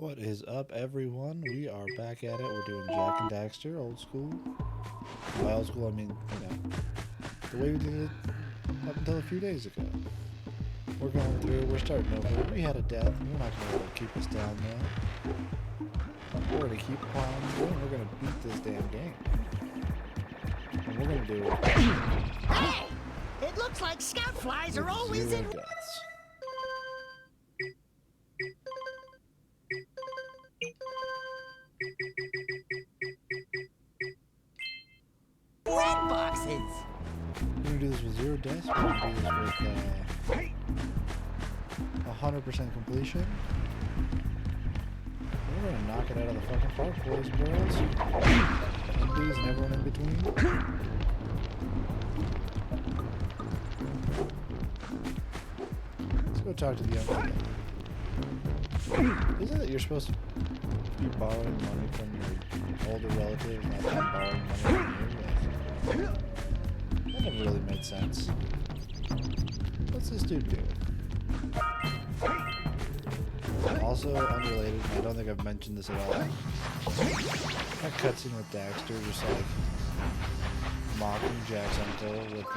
What is up, everyone? We are back at it. We're doing Jak and Daxter, old school. By old school, I mean, you know, the way we did it up until a few days ago. We're going through, we're starting over. We had a death. We're not going to be able to keep us down now. We're going to keep plowing through, and we're going to beat this damn game. And we're going to do it. Hey! It looks like scout flies are always in. Deaths. Red boxes. We're going to do this with 0 deaths. We're going to do this with 100% completion. We're going to knock it out of the fucking park, boys and girls. MDs and everyone in between. Let's go talk to the young man. Isn't it you're supposed to be borrowing money from your older relative and not them borrowing money from you? That never really made sense. What's this dude doing? Also, unrelated, I don't think I've mentioned this at all. That cutscene with Daxter, just like mocking Jak's uncle with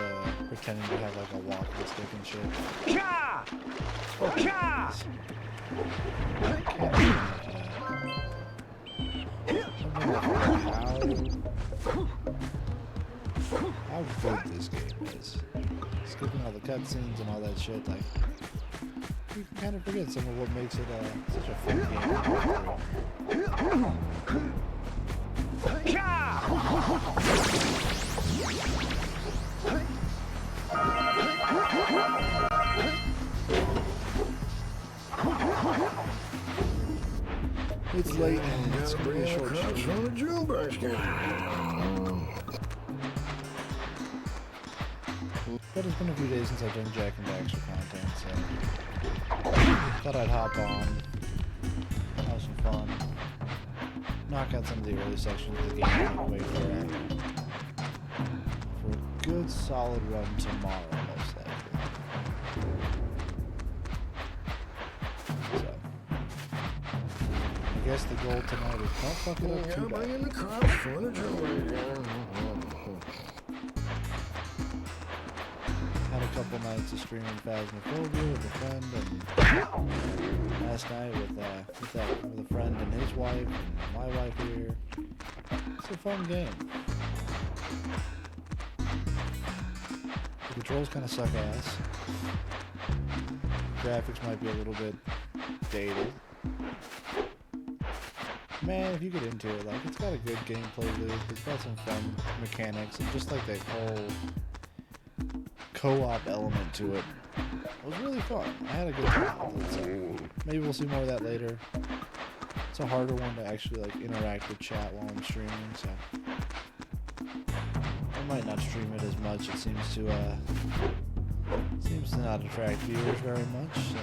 pretending to have like a walking stick and shit. Cha! Cha! How good this game is. Skipping all the cutscenes and all that shit, like, you can kind of forget some of what makes it such a fun game. It's late and it's going to be a short show. But it's been a few days since I've done Jak and Daxter content, so thought I'd hop on, have some fun, knock out some of the early sections of the game, and wait for a good solid run tomorrow, most likely. So, I guess the goal tonight is don't fuck it up too bad. Had a couple nights of streaming Phasmophobia with a friend, and last night with a friend and his wife, and my wife here. It's a fun game. The controls kind of suck ass. Graphics might be a little bit dated. Man, if you get into it, like, it's got a good gameplay loop. It's got some fun mechanics, and just like that whole co-op element to it. It was really fun. I had a good time with it, so maybe we'll see more of that later. It's a harder one to actually like interact with chat while I'm streaming, so I might not stream it as much. It seems to not attract viewers very much, so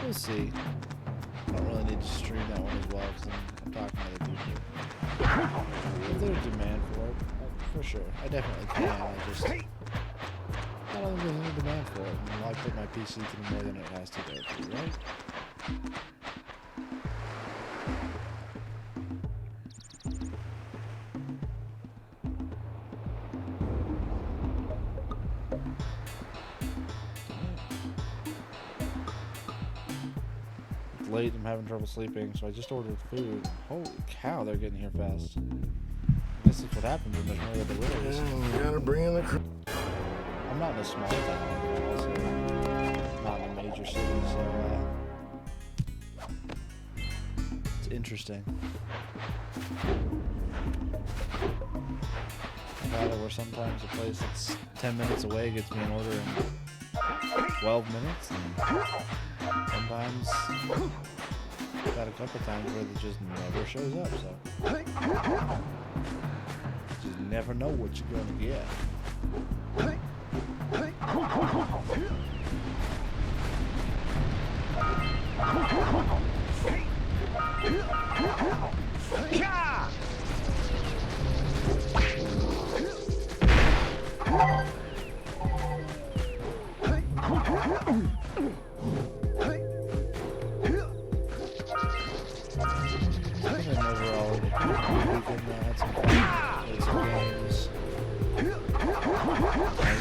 we'll see. I don't really need to stream that one as well because I'm talking to other people. If there's demand for it, for sure. I definitely can. I don't think there's any demand for it. I mean, why put my PC through more than it has to go through, right? It's late. I'm having trouble sleeping, so I just ordered food. Holy cow, they're getting here fast. This is what happens when there's no other deliveries. You gotta bring in the I'm not in a small town, but also not in a major city, so it's interesting. I've had it where sometimes a place that's 10 minutes away gets me an order in 12 minutes, and sometimes I've had a couple times where it just never shows up, so just never know what you're gonna get.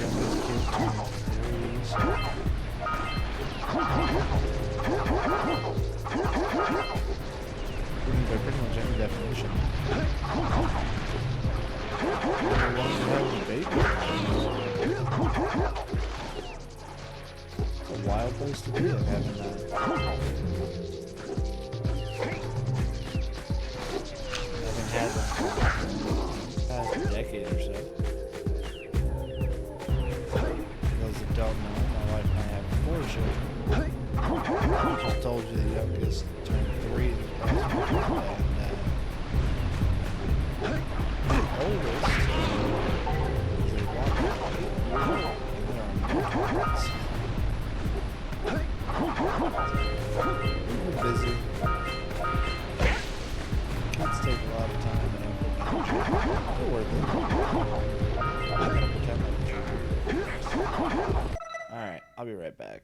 youngest kid turning 3, so by pretty much any definition. How long you have a baby? It's a wild place to be in, having had the past decade or so. For those that don't know, my wife and I have 4 children. I just told you the youngest turned 3 this past month, and the oldest is a whopping 8 years old, and they're in their 20s. We're busy. Kids take a lot of time and effort. They're worth it. I gotta pretend like a true. Alright, I'll be right back.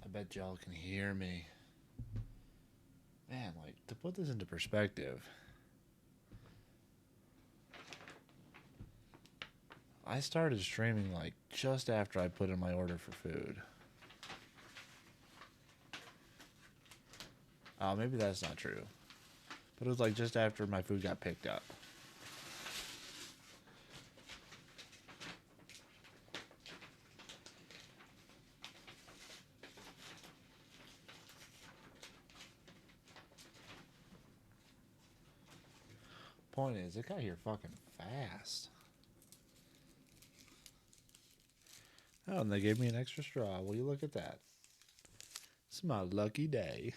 I bet y'all can hear me. Man, like, to put this into perspective, I started streaming like just after I put in my order for food. Oh, maybe that's not true. But it was like just after my food got picked up. Point is, it got here fucking fast. Oh, and they gave me an extra straw. Will you look at that? It's my lucky day.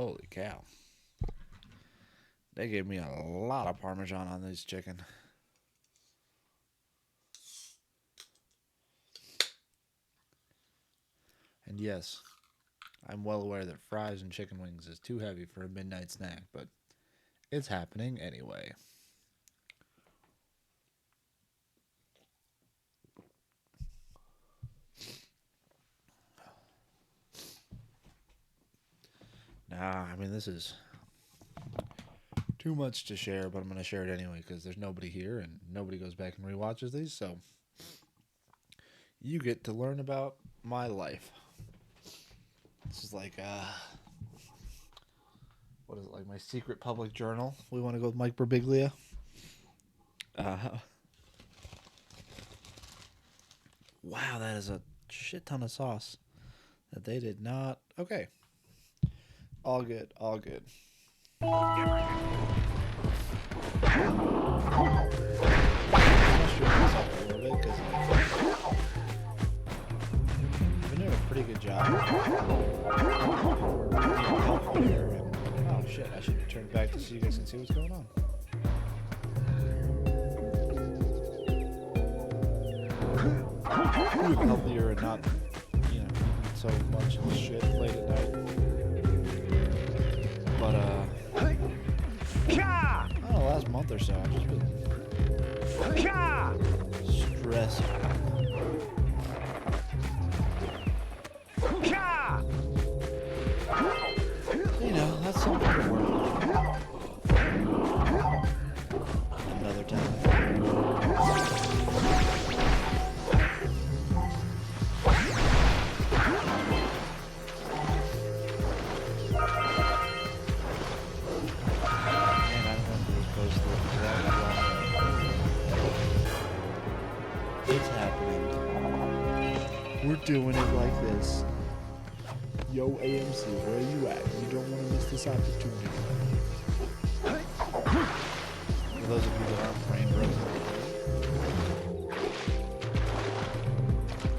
Holy cow. They gave me a lot of Parmesan on this chicken. And yes, I'm well aware that fries and chicken wings is too heavy for a midnight snack, but it's happening anyway. Nah, I mean, this is too much to share, but I'm going to share it anyway because there's nobody here and nobody goes back and rewatches these, so you get to learn about my life. This is like, what is it, like my secret public journal? We want to go with Mike Birbiglia. Wow, that is a shit ton of sauce that they did not. Okay. All good, all good. I'm been doing a pretty good job. Oh shit, I should turn it back to so you guys can see what's going on. Even healthier and not, you know, so much shit late at night. But I don't know, last month or so, I've just been stressed. You know, that's something to work on. Another time. It's happening. We're doing it like this. Yo, AMC, where are you at? You don't want to miss this opportunity. For those of you that aren't brain broken,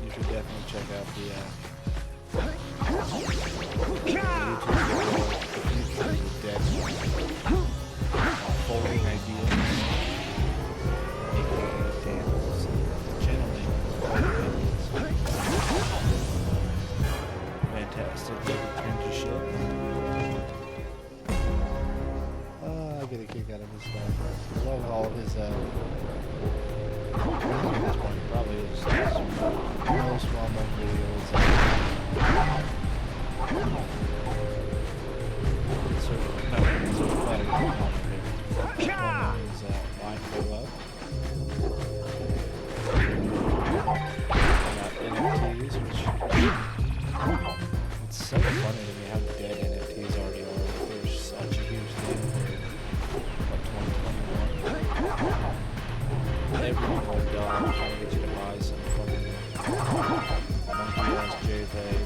you should definitely check out the folding ideas. Fantastic, cringy shit. I get a kick out of this guy. I love all of his, I think at this point, probably his most well-known videos. It's sort of better than one is Line Go Up. NFTs, which it's so funny to me how dead NFTs already are. They're such a huge thing for 2021. Everyone will die trying to get you to buy some fucking monkey-ass JPEG.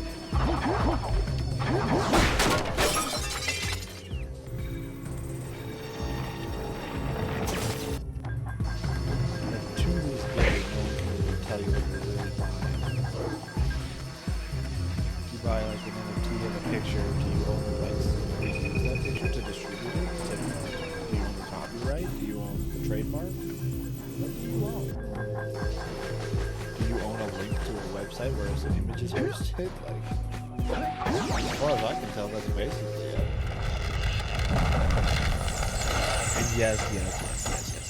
To this day, no one can tell you what they're really buying. Buy like an NFT of a picture, do you own the rights to use that picture to distribute it? Do you own the copyright? Do you own the trademark? What do you own? Do you own a link to a website where an image is hosted? Like, as far as I can tell, that's basically it. And yes,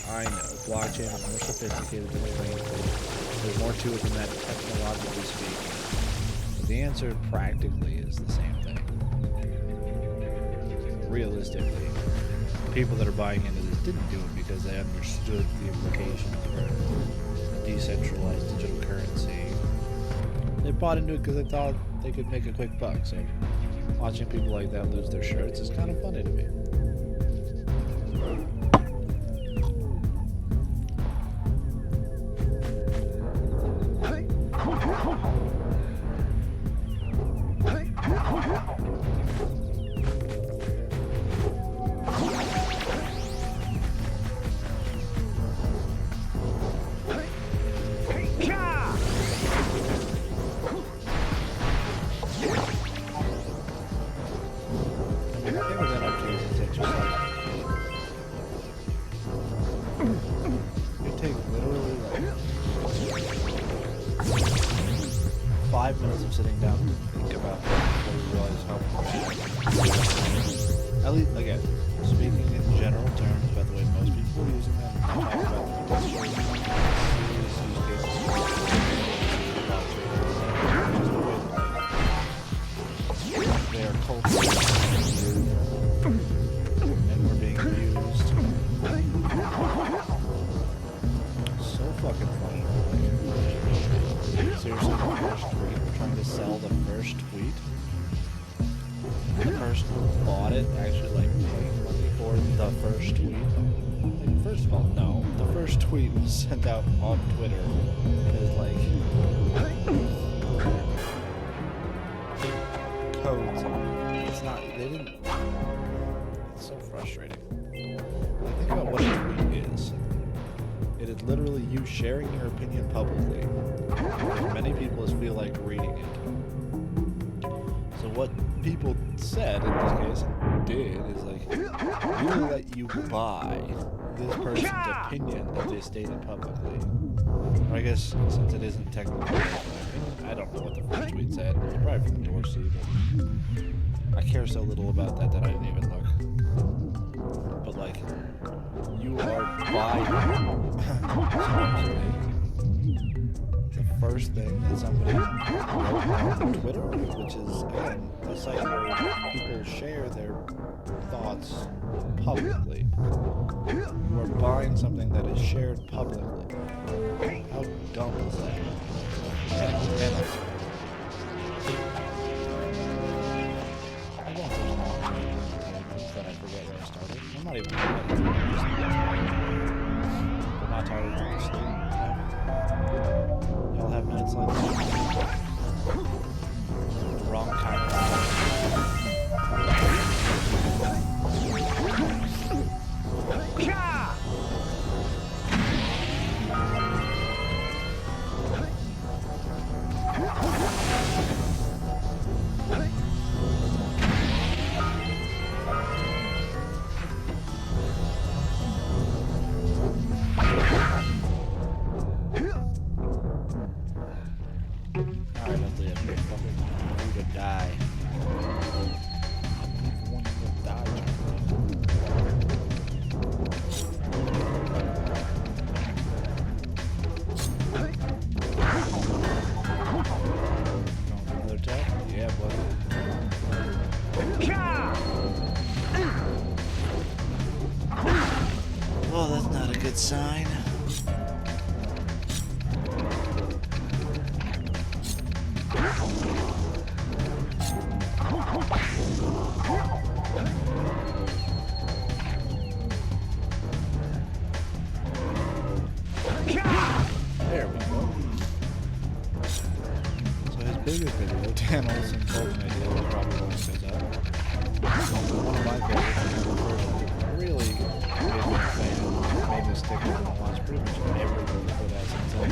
I know. Blockchain is more sophisticated than trading. There's more to it than that, technologically speaking. The answer practically is the same thing. Realistically, people that are buying into this didn't do it because they understood the implications for a decentralized digital currency. They bought into it because they thought they could make a quick buck. So watching people like that lose their shirts is kind of funny to me. It takes literally like 5 minutes of sitting down and think about it before you realize how at least, again, speaking in general terms about the way most people are using them, I'm talking about the serious use cases they are culturally and we're being used. So fucking funny. Seriously, the first tweet, we're trying to sell the first tweet. The person who bought it actually like paid money for the first tweet. Like, first of all, no. The first tweet was sent out on Twitter and is like codes on it. It's not, they didn't. It's so frustrating. Like, think about what a tweet is. It is literally you sharing your opinion publicly. And many people just feel like reading it. So what people said in this case and did is like, we will let you buy this person's opinion that they stated publicly. Or I guess since it isn't technically my opinion, I don't know what the first tweet said. It's probably from Dorsey, but I care so little about that that I didn't even look. But like, you are buying the first thing that somebody wrote on Twitter, which is, again, a site where people share their thoughts publicly. You are buying something that is shared publicly. How dumb is that? And I guess there's not that I forget where I started. I'm not even forgetting. I'm not tired of this thing. Y'all have nights like that? The wrong kind of sign. There we go. So his biggest video, Dan Olsen told me it was probably one of his up. One of my favorites, really made me a fan. Made me stick with it and watch pretty much everything that has until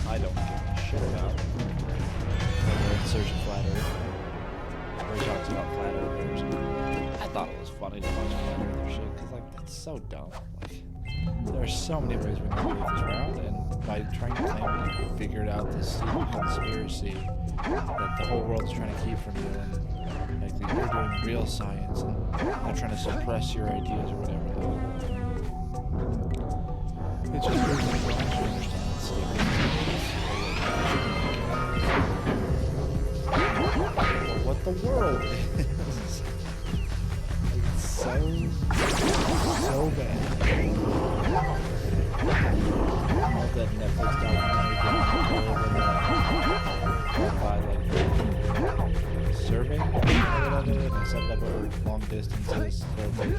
I don't give a shit about. Like in Search of Flat Earth, where he talks about flat earthers. I thought it was funny to watch flat earther shit, because like, it's so dumb. Like, there are so many ways we can go this round, and by trying to claim that you figured out this secret conspiracy that the whole world's trying to keep from you, and like that you're doing real science, and they're trying to suppress your ideas or whatever. It's just really important to understand it's stupid. Or what the world is. Like, it's so bad. All that Netflix documentary by like survey or whatever, and they set it up over long distances so they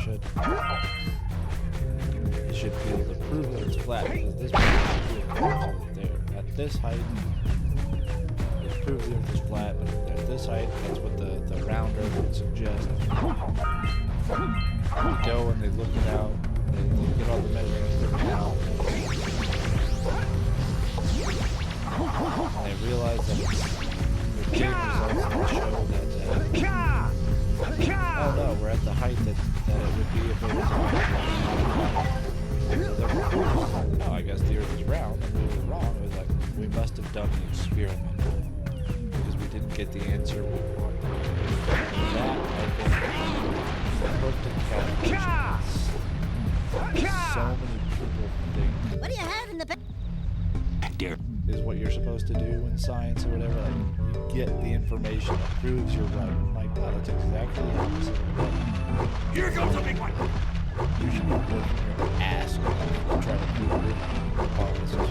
should be able to prove that it's flat, because this proves there. At this height, it proves the Earth is flat, but at this height, that's what the round Earth would suggest. They go and they look it out, they get all the measurements figured out, and they realize that their big results that show that, oh no, we're at the height that it would be if it was on. So they're done the experiment because we didn't get the answer we wanted. That, I think, is the perfect calculation. So many people think What do you have in the back? is what you're supposed to do in science or whatever. Like, you get the information that proves you're right. I'm like, oh, that's exactly the opposite of what. Here comes a big one. You should be working your ass off to try to prove your hypothesis,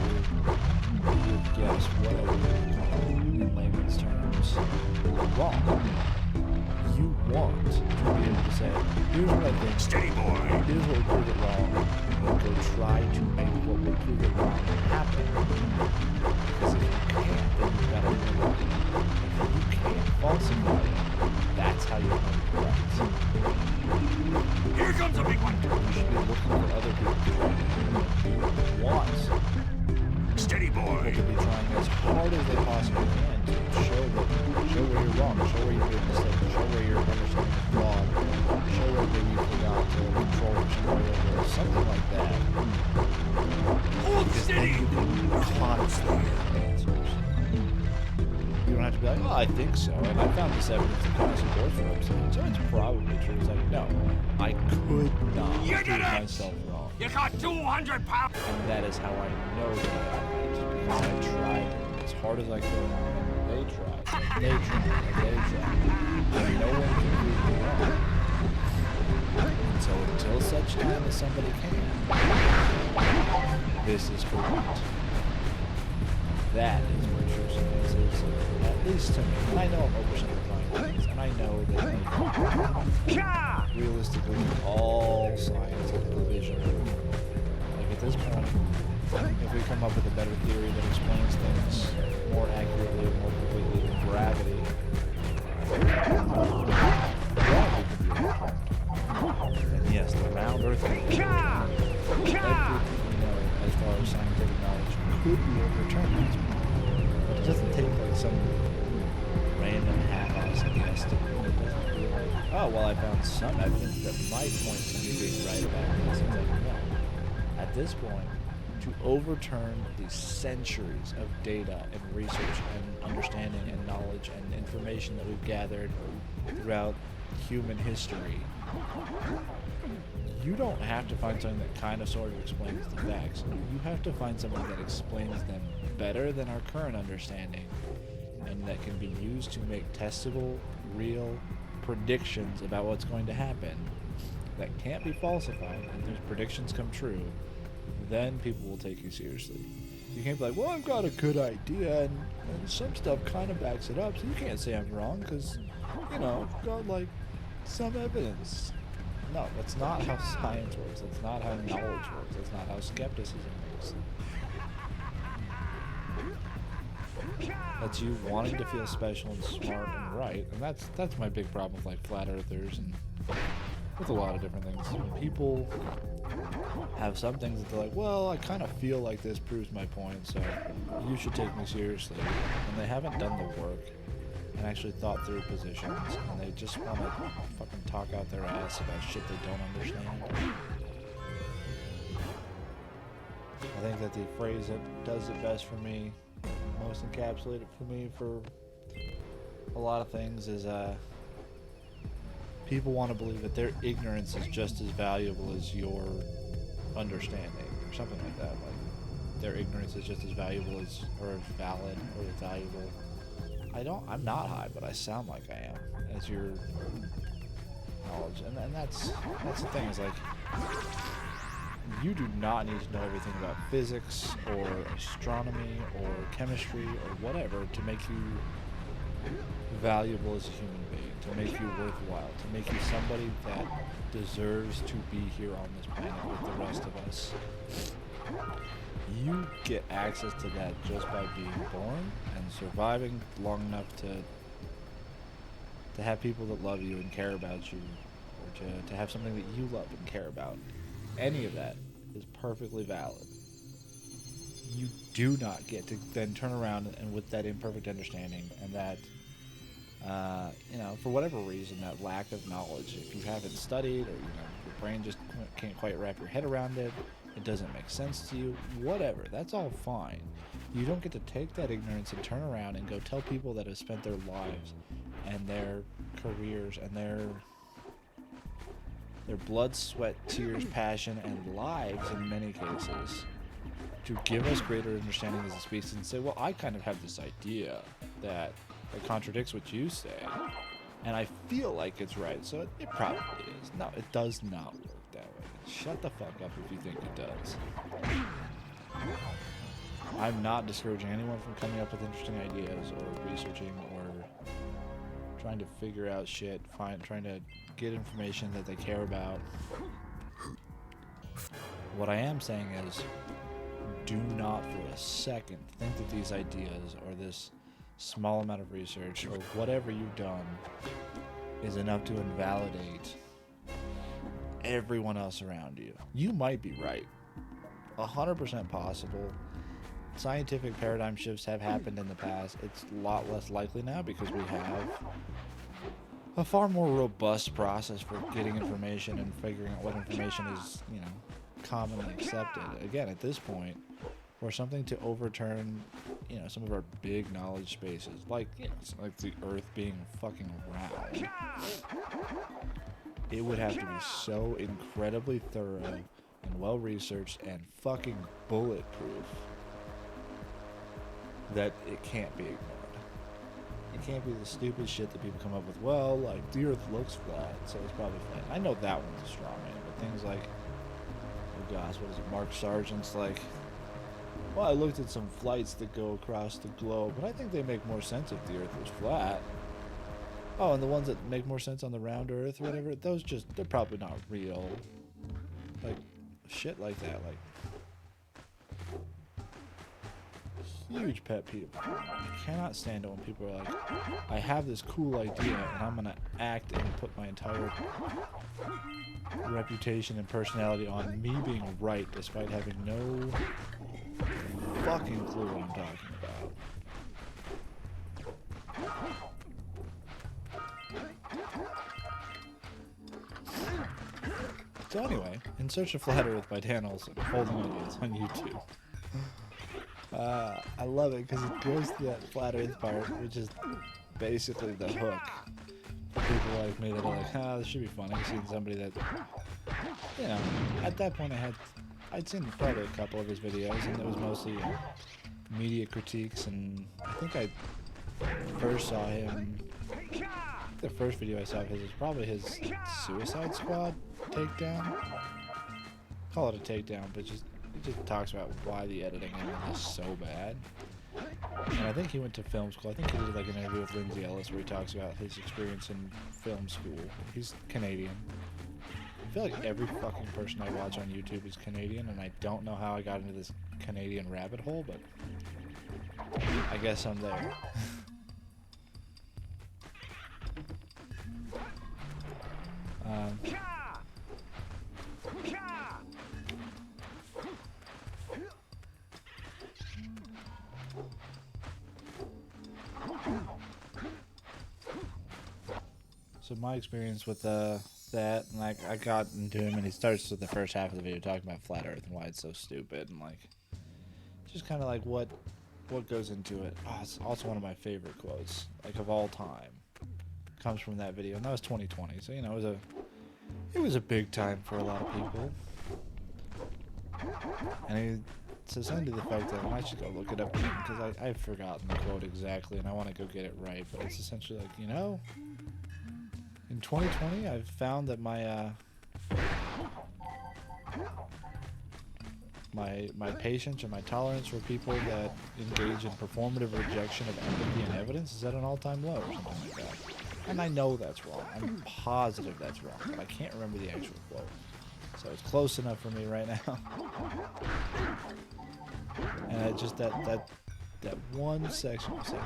your guess, whatever you call it, in layman's terms, wrong. You want to be able to say, here's what I think. Steady, boy. Here's what will prove it wrong. And go try to make what will prove it wrong happen. Because if you can't, then you've got to be right. If you can't falsify it, that's how you know you're right. Here comes a big one. You should be looking for other people to try to do what you want. Steady, People boy. to be trying as hard as they possibly can to show where you're wrong, show where you made mistakes, show where your understanding is flawed, show where maybe you forgot to control from somebody or something like that. Hold Because then steady. you can constantly get answers. You don't have to be like, oh, I think so, and I found this evidence that kind of supports what I'm saying, so it's probably true. It's like, no, I could not You prove did it! myself wrong. You got 200 pounds. And that is how I know that I'm right, because I tried as hard as I could, and they tried, and they tried, and they tried, and no one can prove me wrong. And so until such time as somebody can, this is correct. That is what true science is, at least to me. And I know I'm oversimplifying things, and I know that like, realistically all science is provisional. Like at this point, if we come up with a better theory that explains things more accurately and more completely than gravity, gravity could be overturned. And yes, the round Earth could be overturned. Everything we know as far as scientific knowledge could be overturned at this point. But it doesn't take like some random half-ass guess to it doesn't feel like, oh, well, I found some evidence that might point to me being right about this. It's like, no. At this point, to overturn the centuries of data and research and understanding and knowledge and information that we've gathered throughout human history, you don't have to find something that kind of sort of explains the facts. You have to find something that explains them better than our current understanding and that can be used to make testable, real predictions about what's going to happen that can't be falsified, and those predictions come true. Then people will take you seriously. You can't be like, well, I've got a good idea, and some stuff kind of backs it up, so you can't say I'm wrong, because, you know, I've got, like, some evidence. No, that's not how science works. That's not how knowledge works. That's not how skepticism works. That's you wanting to feel special and smart and right, and that's my big problem with, like, flat earthers and with a lot of different things. When people have some things that they're like, well, I kind of feel like this proves my point, so you should take me seriously. And they haven't done the work and actually thought through positions, and they just want to fucking talk out their ass about shit they don't understand. I think that the phrase that does it best for me, most encapsulated for me for a lot of things is people want to believe that their ignorance is just as valuable as your understanding, or something like that. Like, their ignorance is just as valuable as, or as valid, or as valuable. I'm not high, but I sound like I am, as your knowledge. And that's the thing, is like, you do not need to know everything about physics, or astronomy, or chemistry, or whatever to make you valuable as a human being, to make you worthwhile, to make you somebody that deserves to be here on this planet with the rest of us. You get access to that just by being born and surviving long enough to have people that love you and care about you, or to have something that you love and care about. Any of that is perfectly valid. You do not get to then turn around and with that imperfect understanding and that for whatever reason, that lack of knowledge, if you haven't studied, or your brain just can't quite wrap your head around it, it doesn't make sense to you, whatever, that's all fine. You don't get to take that ignorance and turn around and go tell people that have spent their lives and their careers and their blood, sweat, tears, passion, and lives in many cases to give us greater understanding as a species and say, well, I kind of have this idea that contradicts what you say, and I feel like it's right, so it probably is. No, it does not work that way. Shut the fuck up if you think it does. I'm not discouraging anyone from coming up with interesting ideas or researching or trying to figure out shit, trying to get information that they care about. What I am saying is, do not for a second think that these ideas or this small amount of research or whatever you've done is enough to invalidate everyone else around you. You might be right. 100% possible. Scientific paradigm shifts have happened in the past. It's a lot less likely now because we have a far more robust process for getting information and figuring out what information is, you know, commonly accepted. Again, at this point, for something to overturn, you know, some of our big knowledge spaces, like, you know, like the Earth being fucking round, it would have to be so incredibly thorough and well researched and fucking bulletproof that it can't be ignored. It can't be the stupid shit that people come up with. Well, like, the Earth looks flat, so it's probably flat. I know that one's a straw man, but things like, oh gosh, what is it, Mark Sargent's like, well, I looked at some flights that go across the globe, but I think they make more sense if the Earth was flat. Oh, and the ones that make more sense on the round Earth or whatever, those just, they're probably not real. Like, shit like that, like, huge pet peeve. I cannot stand it when people are like, I have this cool idea and I'm gonna act and put my entire reputation and personality on me being right despite having no fucking clue what I'm talking about. So anyway, In Search of Flat Earth by Dan Olson, Holding Ideas on YouTube. I love it because it goes to that flat Earth part, which is basically the hook for people like me that are like, this should be funny. Seeing somebody that, you know, at that point I'd seen probably a couple of his videos, and it was mostly media critiques, and I think I first saw him, the first video I saw of his was probably his Suicide Squad takedown. Call it a takedown, but just it just talks about why the editing in it is so bad. And I think he went to film school. I think he did like an interview with Lindsay Ellis where he talks about his experience in film school. He's Canadian. I feel like every fucking person I watch on YouTube is Canadian, and I don't know how I got into this Canadian rabbit hole, but I guess I'm there. So my experience with that, and like I got into him, and he starts with the first half of the video talking about flat Earth and why it's so stupid, and like just kind of like what goes into it. Oh, it's also one of my favorite quotes, like of all time, comes from that video, and that was 2020. So you know, it was a big time for a lot of people, and he says something to the fact that I should go look it up again because I've forgotten the quote exactly, and I want to go get it right. But it's essentially like, you know, in 2020, I've found that my patience and my tolerance for people that engage in performative rejection of empathy and evidence is at an all-time low or something like that. And I know that's wrong. I'm positive that's wrong, but I can't remember the actual quote. So it's close enough for me right now. And I just that one section was like,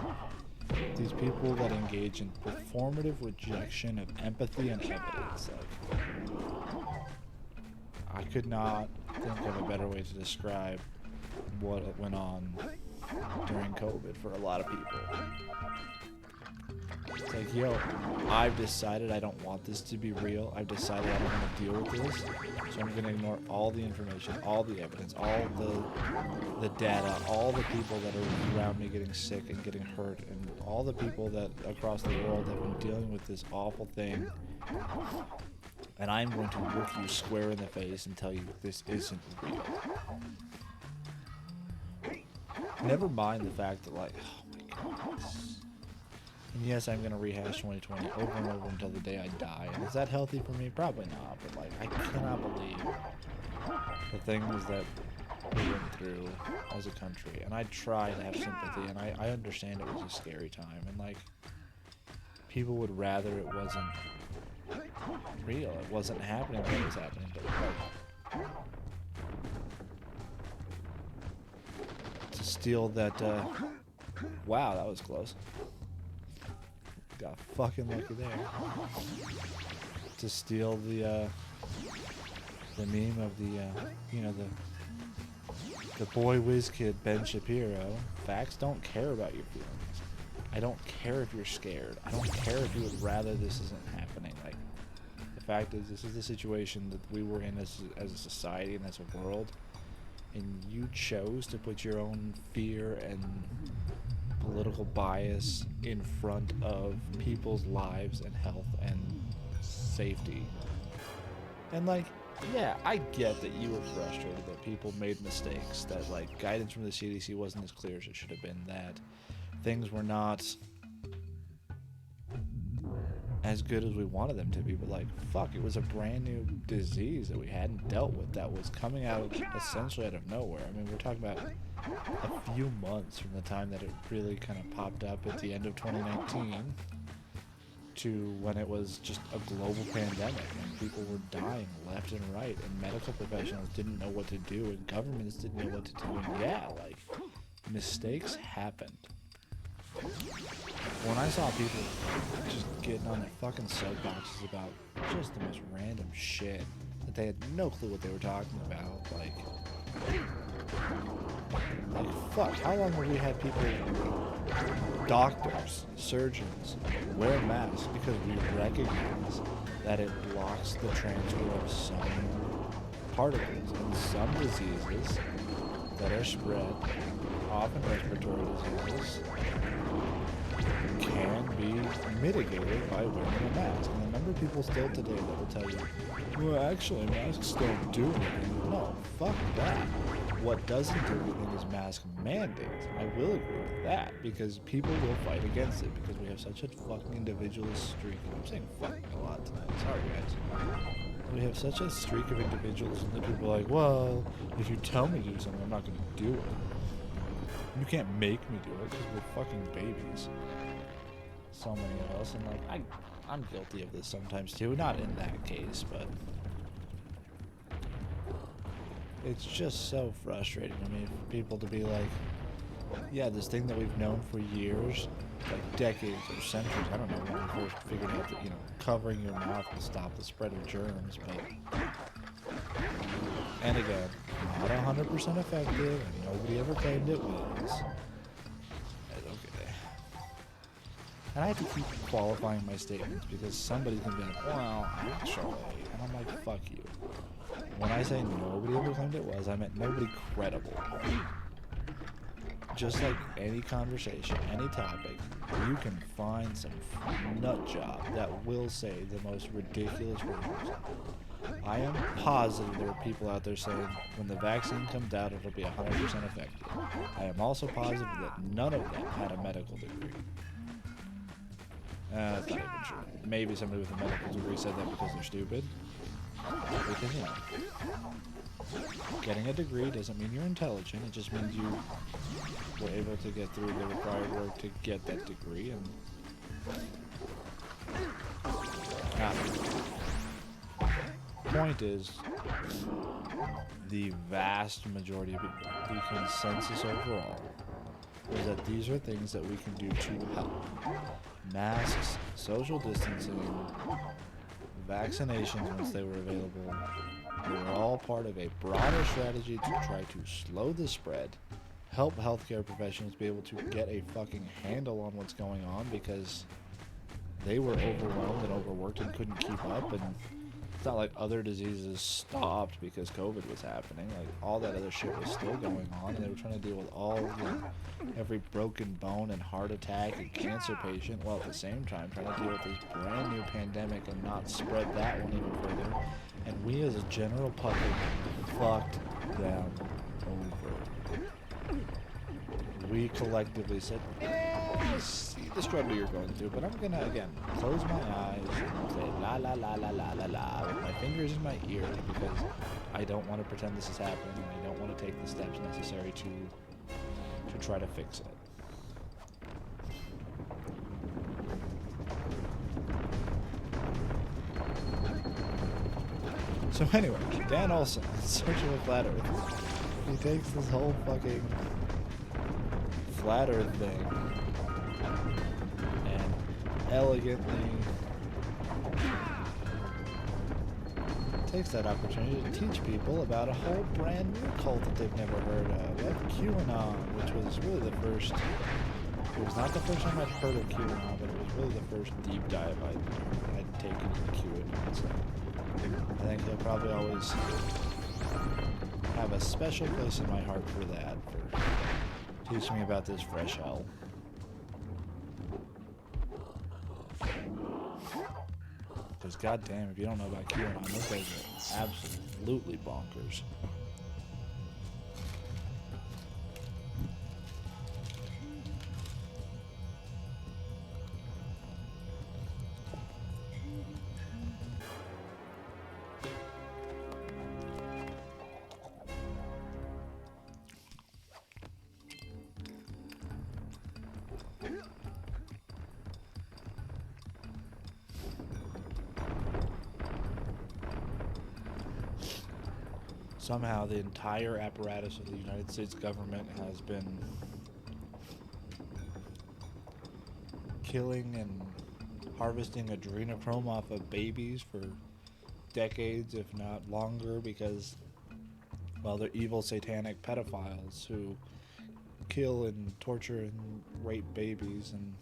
these people that engage in performative rejection of empathy and evidence. Like, I could not think of a better way to describe what went on during COVID for a lot of people. It's like, yo, I've decided I don't want this to be real. I've decided I don't want to deal with this. So I'm going to ignore all the information, all the evidence, all the data, all the people that are around me getting sick and getting hurt, and all the people that across the world have been dealing with this awful thing. And I'm going to look you square in the face and tell you this isn't real. Never mind the fact that, like, oh my god. And yes, I'm going to rehash 2020 over and over until the day I die. And is that healthy for me? Probably not. But, like, I cannot believe the things that we went through as a country. And I try to have sympathy, and I understand it was a scary time. And, like, people would rather it wasn't real. It wasn't happening what was happening. But, like, to steal that, wow, that was close. Got fucking lucky there. To steal the meme of the, you know, the boy whiz kid Ben Shapiro. Facts don't care about your feelings. I don't care if you're scared. I don't care if you would rather this isn't happening. Like, the fact is, this is the situation that we were in as a society and as a world, and you chose to put your own fear and political bias in front of people's lives and health and safety. And, like, yeah, I get that you were frustrated that people made mistakes, that, like, guidance from the CDC wasn't as clear as it should have been, that things were not as good as we wanted them to be, but, like, fuck, it was a brand new disease that we hadn't dealt with that was coming out essentially out of nowhere. I mean, we're talking about a few months from the time that it really kind of popped up at the end of 2019 to when it was just a global pandemic and people were dying left and right, and medical professionals didn't know what to do and governments didn't know what to do, and yeah, like, mistakes happened. When I saw people just getting on their fucking soapboxes about just the most random shit that they had no clue what they were talking about, like fuck, how long have we had people, doctors, surgeons, wear masks because we recognize that it blocks the transfer of some particles and some diseases that are spread, often respiratory diseases, can be mitigated by wearing a mask. And the number of people still today that will tell you, well, actually, masks don't do anything. No, fuck that. What doesn't do anything is mask mandates. I will agree with that, because people will fight against it, because we have such a fucking individualist streak. I'm saying fucking a lot tonight. Sorry, guys. We have such a streak of individualism that people are like, well, if you tell me to do something, I'm not going to do it. You can't make me do it because we're fucking babies. So many of us, and, like, I'm guilty of this sometimes too. Not in that case, but it's just so frustrating to me for people to be like, yeah, this thing that we've known for years, like decades or centuries. I don't know when we first figured out that, you know, covering your mouth will stop the spread of germs, but, and again, not 100% effective, and nobody ever claimed it was. Okay. And I have to keep qualifying my statements because somebody's gonna be like, well, actually, and I'm like, fuck you. When I say nobody ever claimed it was, I meant nobody credible. Just like any conversation, any topic, you can find some nut job that will say the most ridiculous words. I am positive there are people out there saying when the vaccine comes out, it'll be 100% effective. I am also positive that none of them had a medical degree. That's not even true. Maybe somebody with a medical degree said that because they're stupid. Because, you know, getting a degree doesn't mean you're intelligent. It just means you were able to get through the required work to get that degree. And point is, the vast majority of people, the consensus overall, is that these are things that we can do to help. Masks, social distancing, vaccinations once they were available, they were all part of a broader strategy to try to slow the spread, help healthcare professionals be able to get a fucking handle on what's going on, because they were overwhelmed and overworked and couldn't keep up, and it's not like other diseases stopped because COVID was happening. Like, all that other shit was still going on, and they were trying to deal with every broken bone and heart attack and cancer patient, while at the same time trying to deal with this brand new pandemic and not spread that one even further. And we as a general public fucked them over. We collectively said, I see the struggle you're going through, but I'm gonna, again, close my eyes and say la la la la la la la with my fingers in my ears, because I don't want to pretend this is happening, and I don't want to take the steps necessary to try to fix it. So anyway, Dan Olson, in search of a flat earth, he takes this whole fucking flat earth thing and elegantly takes that opportunity to teach people about a whole brand new cult that they've never heard of QAnon, which was really the first. It was not the first time I'd heard of QAnon, but it was really the first deep dive I'd taken into QAnon. So I think he'll probably always have a special place in my heart for that, for teaching me about this fresh hell. Because goddamn, if you don't know about QAnon, those guys are absolutely bonkers. Somehow the entire apparatus of the United States government has been killing and harvesting adrenochrome off of babies for decades, if not longer, because, well, they're evil satanic pedophiles who kill and torture and rape babies, and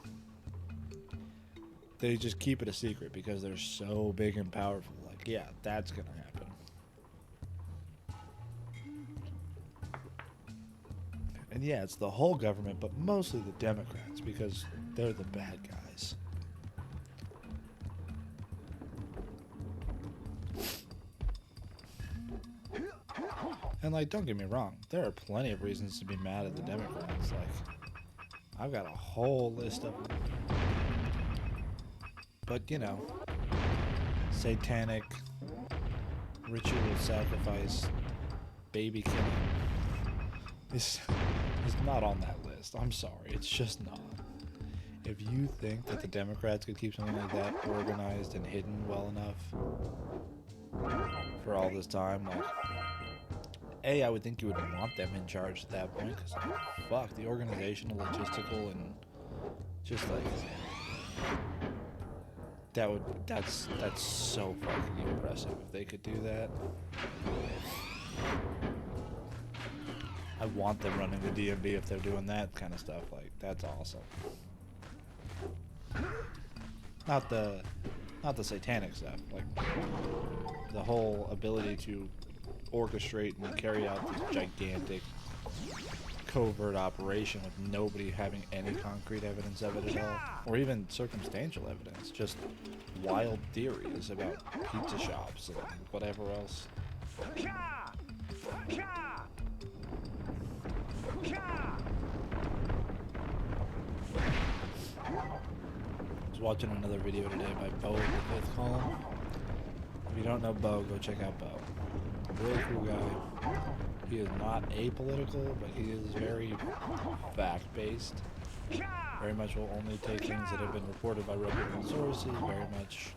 they just keep it a secret because they're so big and powerful. Like, yeah, that's gonna happen. And yeah, it's the whole government, but mostly the Democrats, because they're the bad guys. And, like, don't get me wrong, there are plenty of reasons to be mad at the Democrats. Like, I've got a whole list of them. But, you know, satanic, ritual sacrifice, baby killing is not on that list. I'm sorry, it's just not. If you think that the Democrats could keep something like that organized and hidden well enough for all this time, like, A, I would think you would want them in charge at that point, because, like, fuck, the organizational, logistical, and just, like, that's so fucking impressive if they could do that. I want them running the DMV if they're doing that kind of stuff. Like, that's awesome. Not the satanic stuff. Like, the whole ability to orchestrate and carry out this gigantic covert operation with nobody having any concrete evidence of it at all, or even circumstantial evidence. Just wild theories about pizza shops and whatever else. I was watching another video today by Bo of the Fifth Column. If you don't know Bo, go check out Bo. Really cool guy. He is not apolitical, but he is very fact-based. Very much will only take things that have been reported by reputable sources. Very much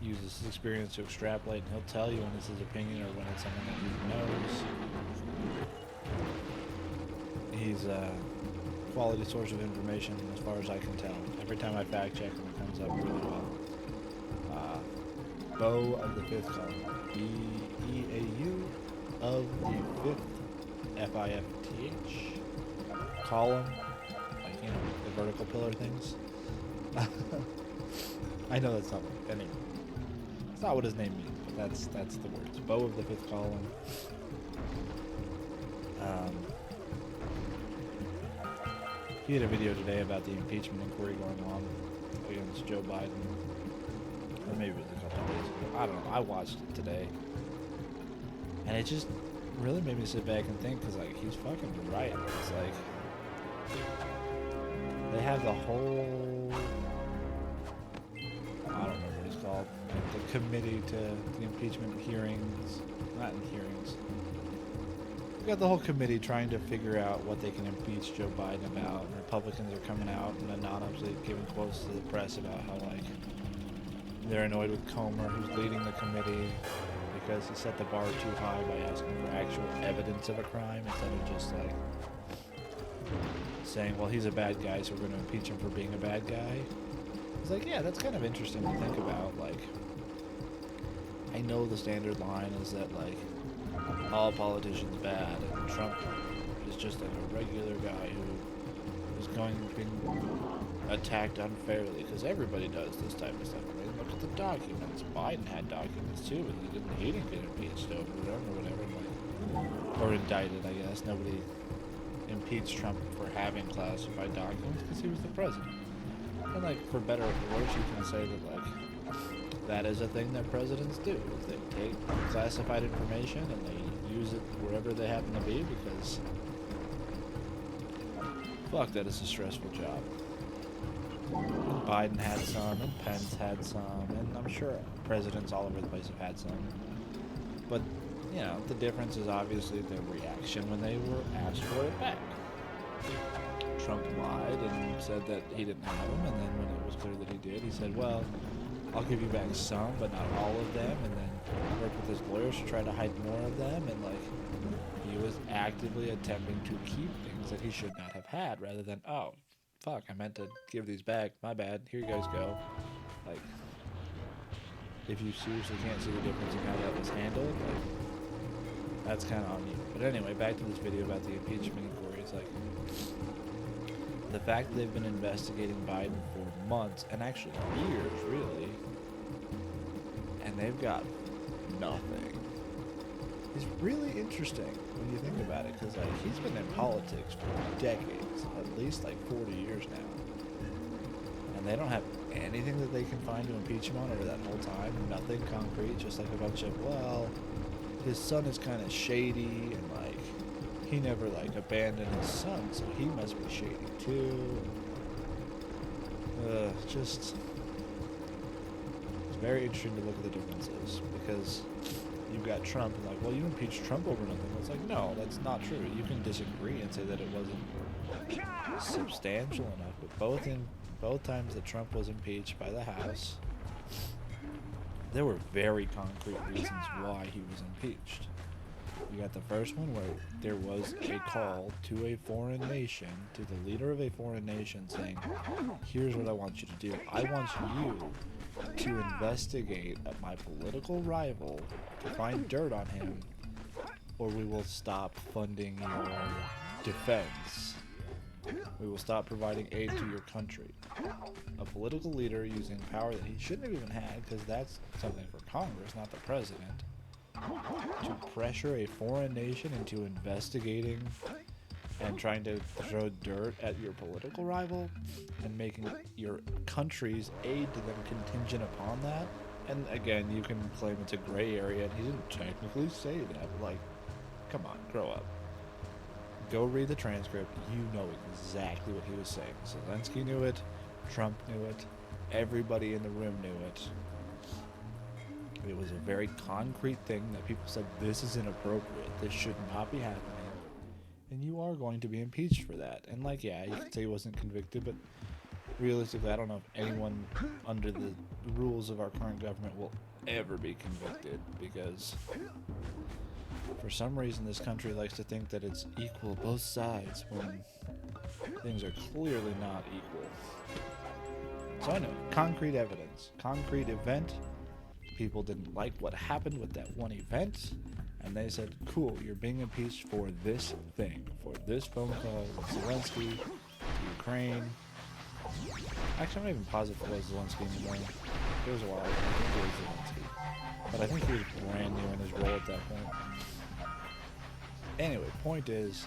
uses his experience to extrapolate, and he'll tell you when it's his opinion or when it's something that he knows. He's a quality source of information as far as I can tell. Every time I fact check him, it comes up really well. Bo of the Fifth Column. B-E-A-U of the Fifth, F-I-F-T-H. Column, like, you know, the vertical pillar things. I know that's not anyway. It's not what his name means, but that's the words. Beau of the fifth column. He had a video today about the impeachment inquiry going on against Joe Biden. Or maybe it was a couple days ago. I don't know. I watched it today. And it just really made me sit back and think, because, like, he's fucking right. It's like, they have the whole, I don't know what it's called, like the committee to the impeachment hearings, not in hearings. We got the whole committee trying to figure out what they can impeach Joe Biden about. Republicans are coming out and anonymously giving quotes to the press about how, like, they're annoyed with Comer, who's leading the committee, because he set the bar too high by asking for actual evidence of a crime instead of just, like, saying, well, he's a bad guy, so we're going to impeach him for being a bad guy. It's like, yeah, that's kind of interesting to think about. Like, I know the standard line is that, like, all politicians bad, and Trump is just like a regular guy who is going to be attacked unfairly, because everybody does this type of stuff. I mean, look at the documents. Biden had documents too, but he didn't get impeached over them or whatever, like, or indicted, I guess. Nobody impeached Trump for having classified documents because he was the president. And, like, for better or for worse, you can say that, like, that is a thing that presidents do. Is they take classified information and they use it wherever they happen to be, because fuck, that is a stressful job. And Biden had some, and Pence had some, and I'm sure presidents all over the place have had some. But, you know, the difference is obviously their reaction when they were asked for it back. Trump lied and said that he didn't have them, and then when it was clear that he did, he said, well, I'll give you back some, but not all of them, and then worked with his lawyers to try to hide more of them, and, like, he was actively attempting to keep things that he should not have had, rather than, oh, fuck, I meant to give these back, my bad, here you guys go. Like, if you seriously can't see the difference in how that was handled, like, that's kind of on you. But anyway, back to this video about the impeachment inquiry. It's like, the fact that they've been investigating Biden for months, and actually years, really, and they've got nothing, is really interesting when you think about it, because, like, he's been in politics for decades, at least, like, 40 years now, and they don't have anything that they can find to impeach him on over that whole time. Nothing concrete, just like a bunch of, well, his son is kind of shady, and, like, he never, like, abandoned his son, so he must be shady too. Just, it's very interesting to look at the differences, because you've got Trump, and, like, well, you impeached Trump over nothing. It's like, no, that's not true. You can disagree and say that it wasn't substantial enough, but both times that Trump was impeached by the House, there were very concrete reasons why he was impeached. You got the first one where there was a call to a foreign nation, to the leader of a foreign nation, saying, here's what I want you to do. I want you to investigate my political rival to find dirt on him, or we will stop funding your defense. We will stop providing aid to your country. A political leader using power that he shouldn't have even had, because that's something for Congress, not the president, to pressure a foreign nation into investigating and trying to throw dirt at your political rival and making your country's aid to them contingent upon that. And again, you can claim it's a gray area, and he didn't technically say that, but, like, come on, grow up. Go read the transcript. You know exactly what he was saying. Zelensky knew it, Trump knew it, everybody in the room knew it. It was a very concrete thing that people said, this is inappropriate, this should not be happening, and you are going to be impeached for that. And, like, yeah, you could say he wasn't convicted, but realistically, I don't know if anyone under the rules of our current government will ever be convicted, because for some reason this country likes to think that it's equal both sides when things are clearly not equal. So anyway, concrete evidence, concrete event. People didn't like what happened with that one event, and they said, cool, you're being impeached for this thing, for this phone call with Zelensky to Ukraine, Actually, I'm not even positive it was Zelensky anymore. It was a while ago. I think it was Zelensky. But I think he was brand new in his role at that point. Anyway, point is,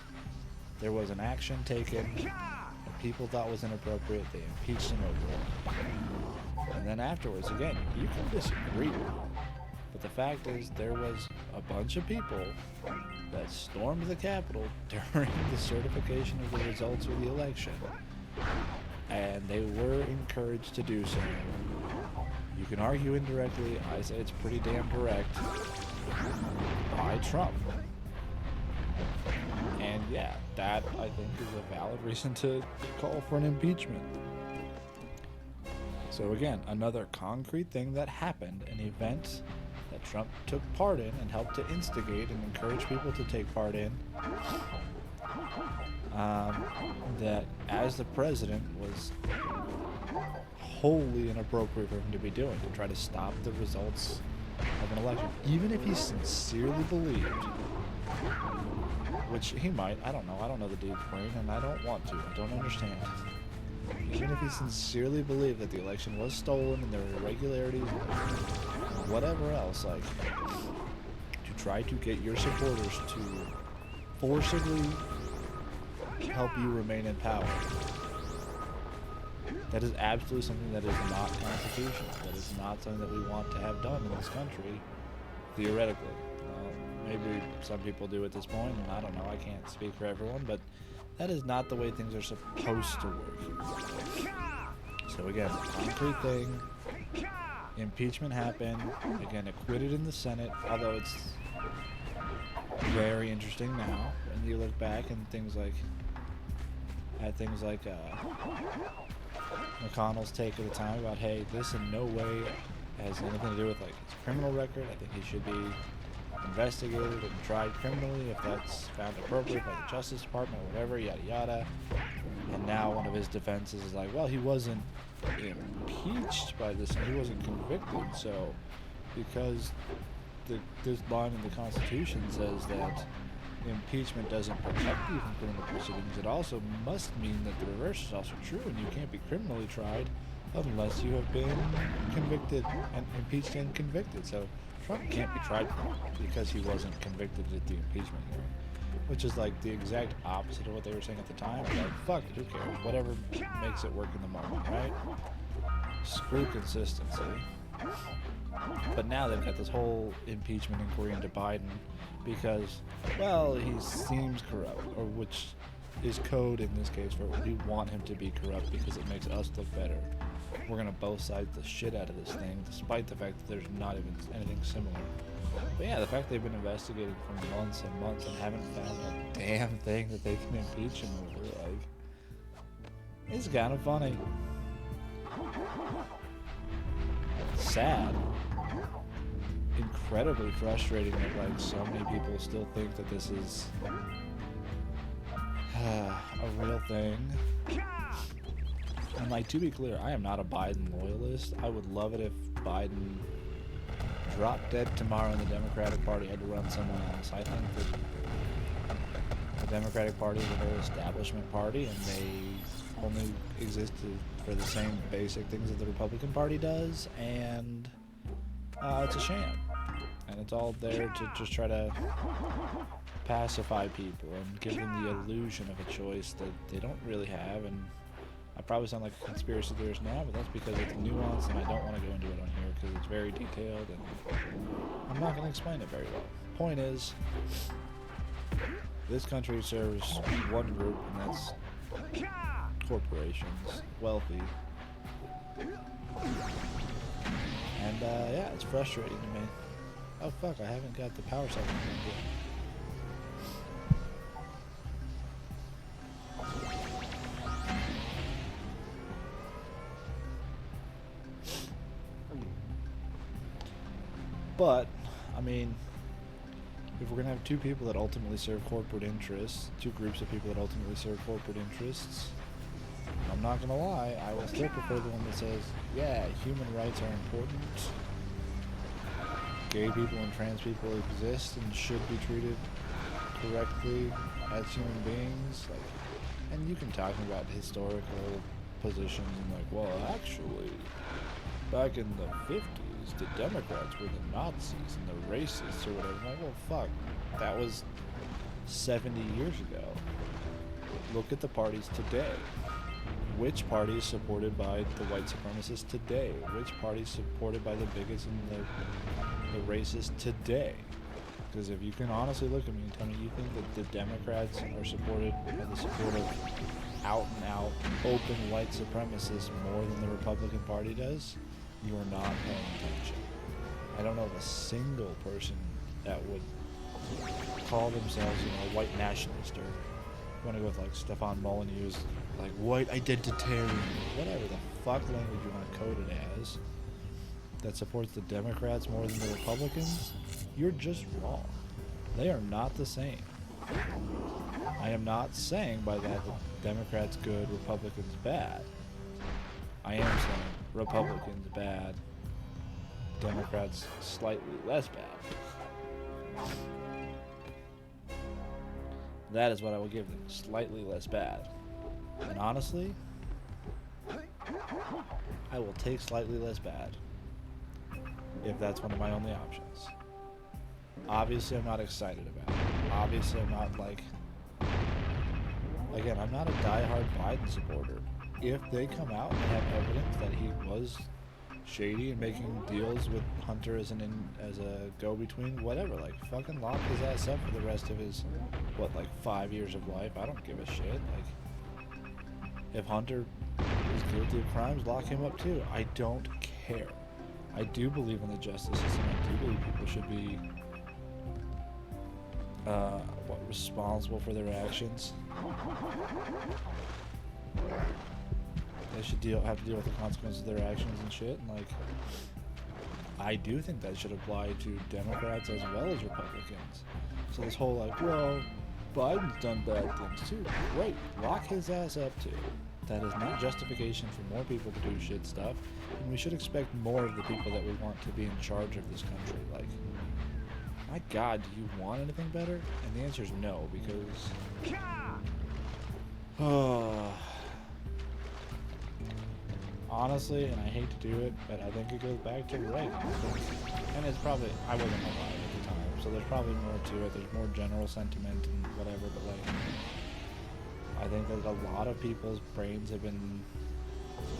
there was an action taken that people thought was inappropriate. They impeached him over it. And then afterwards, again, you can disagree with it. But the fact is, there was a bunch of people that stormed the Capitol during the certification of the results of the election. And they were encouraged to do so. You can argue indirectly, I say it's pretty damn direct, by Trump. And yeah, that I think is a valid reason to call for an impeachment. So again, another concrete thing that happened, an event that Trump took part in and helped to instigate and encourage people to take part in, that as the president was wholly inappropriate for him to be doing, to try to stop the results of an election, even if he sincerely believed, which he might, I don't know the dude's brain, and I don't want to, I don't understand. Even if he sincerely believed that the election was stolen and there were irregularities and whatever else, like, to try to get your supporters to forcibly help you remain in power. That is absolutely something that is not constitutional. That is not something that we want to have done in this country, theoretically. Maybe some people do at this point, and I don't know, I can't speak for everyone, but that is not the way things are supposed to work here. So again, concrete thing, impeachment happened, again acquitted in the Senate, although it's very interesting now when you look back and things like McConnell's take at the time about, hey, this in no way has anything to do with like his criminal record. I think he should be investigated and tried criminally if that's found appropriate by the Justice Department or whatever, yada yada. And now one of his defenses is like, well, he wasn't impeached by this, he wasn't convicted, so because this line in the Constitution says that impeachment doesn't protect you from criminal proceedings, it also must mean that the reverse is also true, and you can't be criminally tried unless you have been convicted and impeached and convicted. So Trump can't be tried because he wasn't convicted at the impeachment hearing, which is like the exact opposite of what they were saying at the time. Like, fuck it, who cares? Whatever makes it work in the moment, right? Screw consistency. But now they've got this whole impeachment inquiry into Biden because, well, he seems corrupt, or which is code in this case for we want him to be corrupt because it makes us look better. We're gonna both side the shit out of this thing, despite the fact that there's not even anything similar. But yeah, the fact they've been investigating for months and months and haven't found a damn thing that they can impeach him over, like, it's kind of funny. Sad. Incredibly frustrating that like so many people still think that this is a real thing. And like, to be clear, I am not a Biden loyalist. I would love it if Biden dropped dead tomorrow and the Democratic Party had to run someone else. I think that the Democratic Party is a very establishment party, and they only exist for the same basic things that the Republican Party does, and it's a sham. And it's all there to just try to pacify people and give them the illusion of a choice that they don't really have. And I probably sound like a conspiracy theorist now, but that's because it's nuanced and I don't want to go into it on here because it's very detailed and I'm not going to explain it very well. Point is, this country serves one group, and that's corporations, wealthy. And yeah, it's frustrating to me. Oh fuck, I haven't got the power cycle yet. But, I mean, if we're going to have two people that ultimately serve corporate interests, two groups of people that ultimately serve corporate interests, I'm not going to lie, I will still prefer the one that says, yeah, human rights are important. Gay people and trans people exist and should be treated correctly as human beings. Like, and you can talk about historical positions and like, well, actually, back in the 50s, the Democrats were the Nazis and the racists or whatever. I'm like, well, fuck, that was 70 years ago. Look at the parties today. Which party is supported by the white supremacists today? Which party is supported by the bigots and the racists today? Because if you can honestly look at me and tell me you think that the Democrats are supported by the support of out-and-out open white supremacists more than the Republican Party does, you are not paying attention. I don't know of a single person that would call themselves, a white nationalist, or you want to go with like Stefan Molyneux's like white identitarian, whatever the fuck language you want to code it as, that supports the Democrats more than the Republicans. You're just wrong. They are not the same. I am not saying by that Democrats good, Republicans bad. I am saying Republicans bad, Democrats slightly less bad. That is what I will give them, slightly less bad. And honestly, I will take slightly less bad if that's one of my only options. Obviously, I'm not excited about it. Obviously, I'm not like... Again, I'm not a diehard Biden supporter. If they come out and have evidence that he was shady and making deals with Hunter as a go-between, whatever, like, fucking lock his ass up for the rest of his, 5 years of life? I don't give a shit. Like, if Hunter is guilty of crimes, lock him up too. I don't care. I do believe in the justice system. I do believe people should be responsible for their actions. They should have to deal with the consequences of their actions and shit. And like, I do think that should apply to Democrats as well as Republicans. So this whole like, well, Biden's done bad things too. Great, lock his ass up too. That is not justification for more people to do shit stuff. And we should expect more of the people that we want to be in charge of this country. Like, my God, do you want anything better? And the answer is no, because... honestly, and I hate to do it, but I think it goes back to Reagan. And it's probably... I wasn't alive at the time, so there's probably more to it. There's more general sentiment and whatever, but like... I think that a lot of people's brains have been...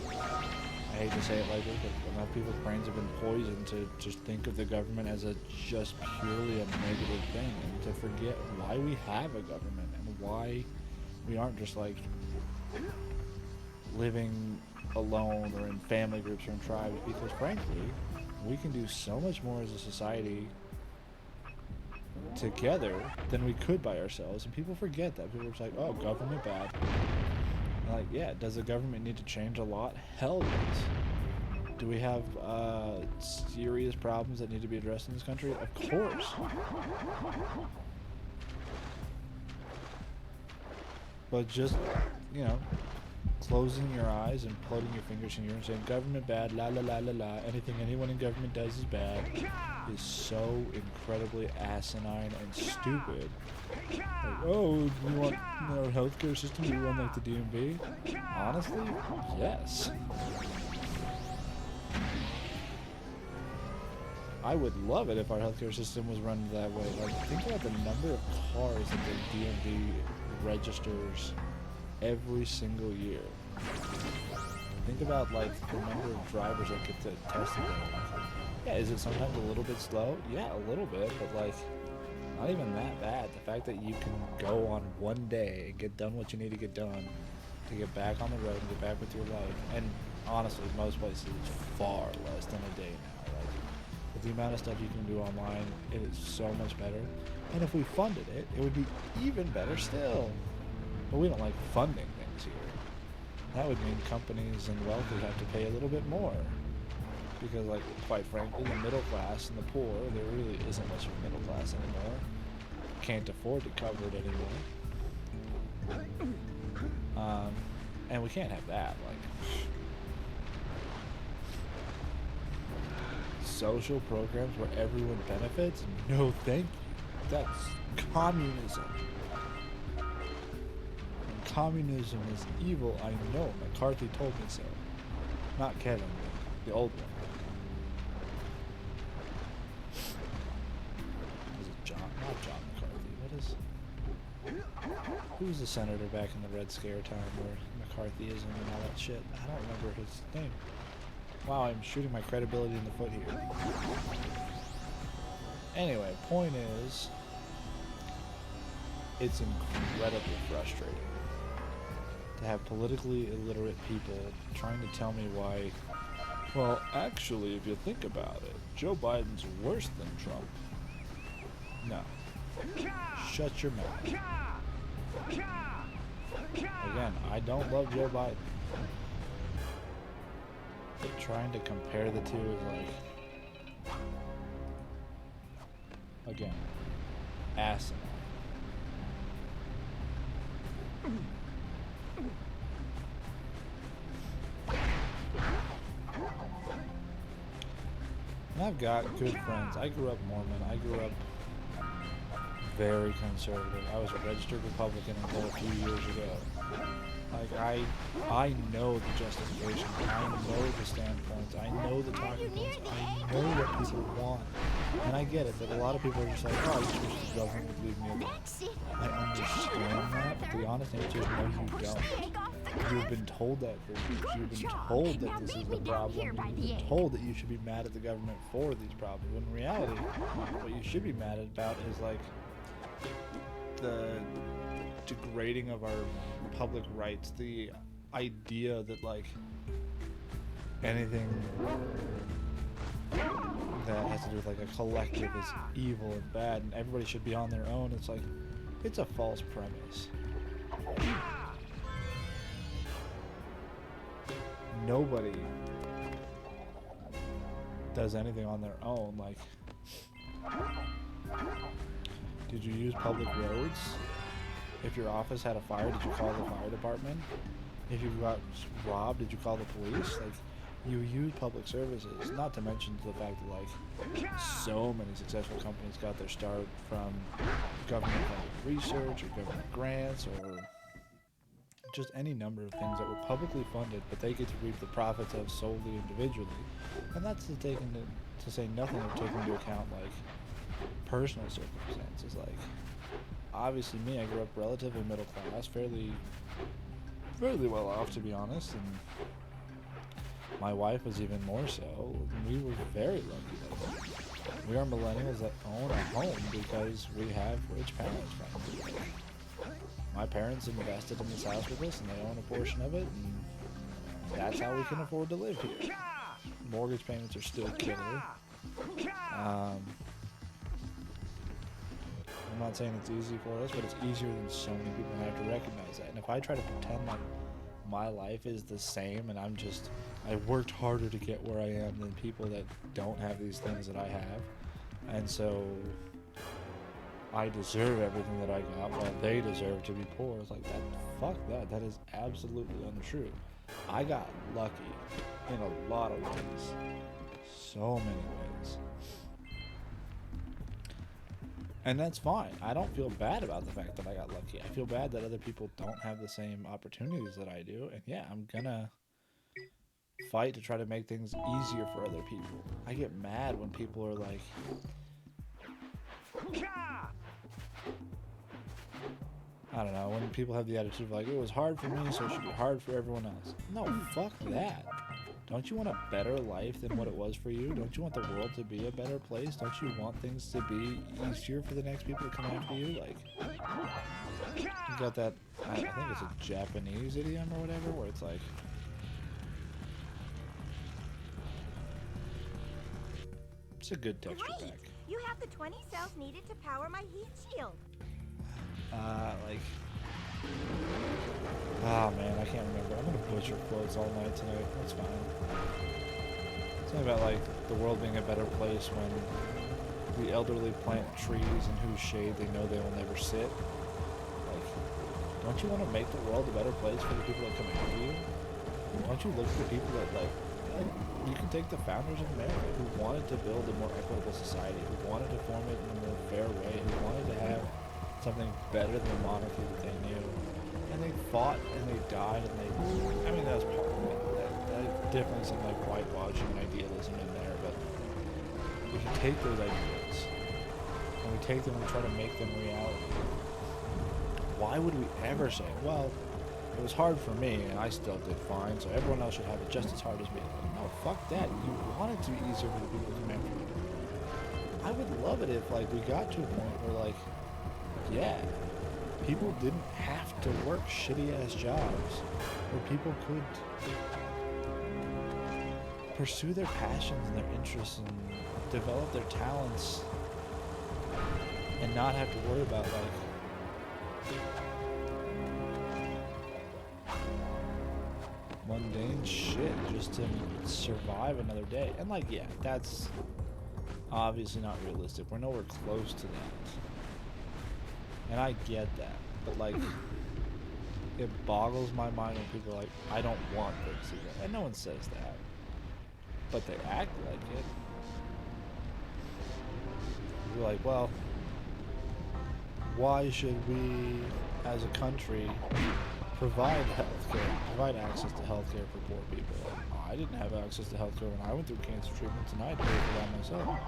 I hate to say it like this, but a lot of people's brains have been poisoned to just think of the government as just purely a negative thing, and to forget why we have a government and why we aren't just like living alone or in family groups or in tribes, because frankly, we can do so much more as a society together than we could by ourselves, and people forget that. People are just like, oh, government bad. And like, yeah, does the government need to change a lot? Hell yes. Do we have serious problems that need to be addressed in this country? Of course. But just, closing your eyes and putting your fingers in your ear and saying, government bad, la la la la la, anything anyone in government does is bad, is so incredibly asinine and stupid. Like, oh, we want our healthcare system to run like the DMV? Honestly, yes. I would love it if our healthcare system was run that way. Like, think about the number of cars that the DMV registers every single year. Think about like the number of drivers that get to tested. Yeah, is it sometimes a little bit slow? Yeah, a little bit, but like not even that bad. The fact that you can go on one day and get done what you need to get done to get back on the road and get back with your life. And honestly, most places it's far less than a day now. Like, with the amount of stuff you can do online, it is so much better. And if we funded it, it would be even better still. But we don't like funding things here. That would mean companies and wealthy have to pay a little bit more. Because, like, quite frankly, the middle class and the poor, there really isn't much of a middle class anymore. Can't afford to cover it anymore. And we can't have that. Like, social programs where everyone benefits? No, thank you. That's communism. Communism is evil, I know. McCarthy told me so. Not Kevin, the old one. Is it John? Not John McCarthy. What is... Who's the senator back in the Red Scare time where McCarthyism and all that shit? I don't remember his name. Wow, I'm shooting my credibility in the foot here. Anyway, point is, it's incredibly frustrating to have politically illiterate people trying to tell me why, well, actually, if you think about it, Joe Biden's worse than Trump. No. Shut your mouth. Again, I don't love Joe Biden. But trying to compare the two is like, again, asinine. And I've got good friends. I grew up Mormon. I grew up very conservative. I was a registered Republican until a few years ago. Like, I know the justification. I know the standpoints. I know the talking points. I know what people want. And I get it that a lot of people are just like, oh, you wish the government would leave me alone. I understand that, but the honest answer is no, you don't. You've been told that for years. You've been told that this is the problem. You've been told that you should be mad at the government for these problems. When in reality, what you should be mad about is like the degrading of our public rights, the idea that like anything that has to do with like a collective is evil and bad and everybody should be on their own. It's like, it's a false premise. Nobody does anything on their own. Like, did you use public roads? If your office had a fire, did you call the fire department? If you got robbed, did you call the police? Like, you use public services. Not to mention the fact that like so many successful companies got their start from government-funded research or government grants or just any number of things that were publicly funded, but they get to reap the profits of solely individually. And that's to say nothing of taking into account like personal circumstances. Like, obviously me, I grew up relatively middle class, fairly well off to be honest, and my wife was even more so. We were very lucky. We are millennials that own a home because we have rich parents. My parents invested in this house with us and they own a portion of it, and that's how we can afford to live here. Mortgage payments are still killer. I'm not saying it's easy for us, but it's easier than so many people, and I have to recognize that. And if I try to pretend like my life is the same and I worked harder to get where I am than people that don't have these things that I have, and so I deserve everything that I got while they deserve to be poor. It's like, that, fuck that. That is absolutely untrue. I got lucky in a lot of ways. So many ways. And that's fine. I don't feel bad about the fact that I got lucky. I feel bad that other people don't have the same opportunities that I do. And yeah, I'm gonna fight to try to make things easier for other people. I get mad when people are like, I don't know, when people have the attitude of like, it was hard for me, so it should be hard for everyone else. No, fuck that. Don't you want a better life than what it was for you? Don't you want the world to be a better place? Don't you want things to be easier for the next people to come after you? Like, you got that, I think it's a Japanese idiom or whatever, where it's like, it's a good texture pack. You have the 20 cells needed to power my heat shield. Like, oh man, I can't remember. I'm gonna butcher quotes all night tonight. That's fine. Something about like the world being a better place when the elderly plant trees in whose shade they know they will never sit. Like, don't you want to make the world a better place for the people that come after you? Don't you look at the people that like you can take the founders of America who wanted to build a more equitable society, who wanted to form it in a more fair way, who wanted to have something better than the monarchy that they knew. and they fought and they died and they. I mean, that was part of it. That definitely some like whitewashing and idealism in there, but we can take those ideas and we take them and try to make them reality. Why would we ever say, well, it was hard for me and I still did fine, so everyone else should have it just as hard as me? No, fuck that. You want it to be easier for the people who come after you. I would love it if like we got to a point where like, yeah, people didn't have to work shitty ass jobs, where people could pursue their passions and their interests and develop their talents and not have to worry about like mundane shit just to survive another day. And like, yeah, that's obviously not realistic. We're nowhere close to that. And I get that. But like, it boggles my mind when people are like, I don't want this. And no one says that. But they act like it. You're like, well, why should we, as a country, provide healthcare, provide access to healthcare for poor people? I didn't have access to healthcare when I went through cancer treatments, and I paid for that myself.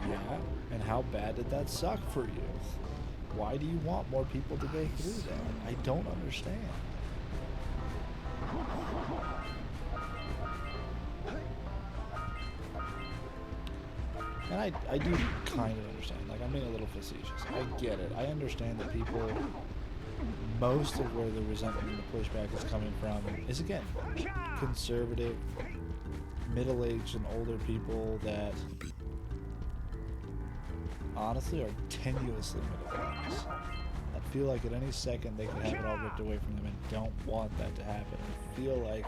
Yeah, and how bad did that suck for you? Why do you want more people to go through that? I don't understand. And I do kind of understand. Like, I'm being a little facetious. I get it. I understand that people, most of where the resentment and the pushback is coming from is, again, conservative, middle-aged and older people that honestly are tenuously middle class. I feel like at any second they could have it all ripped away from them and don't want that to happen. I feel like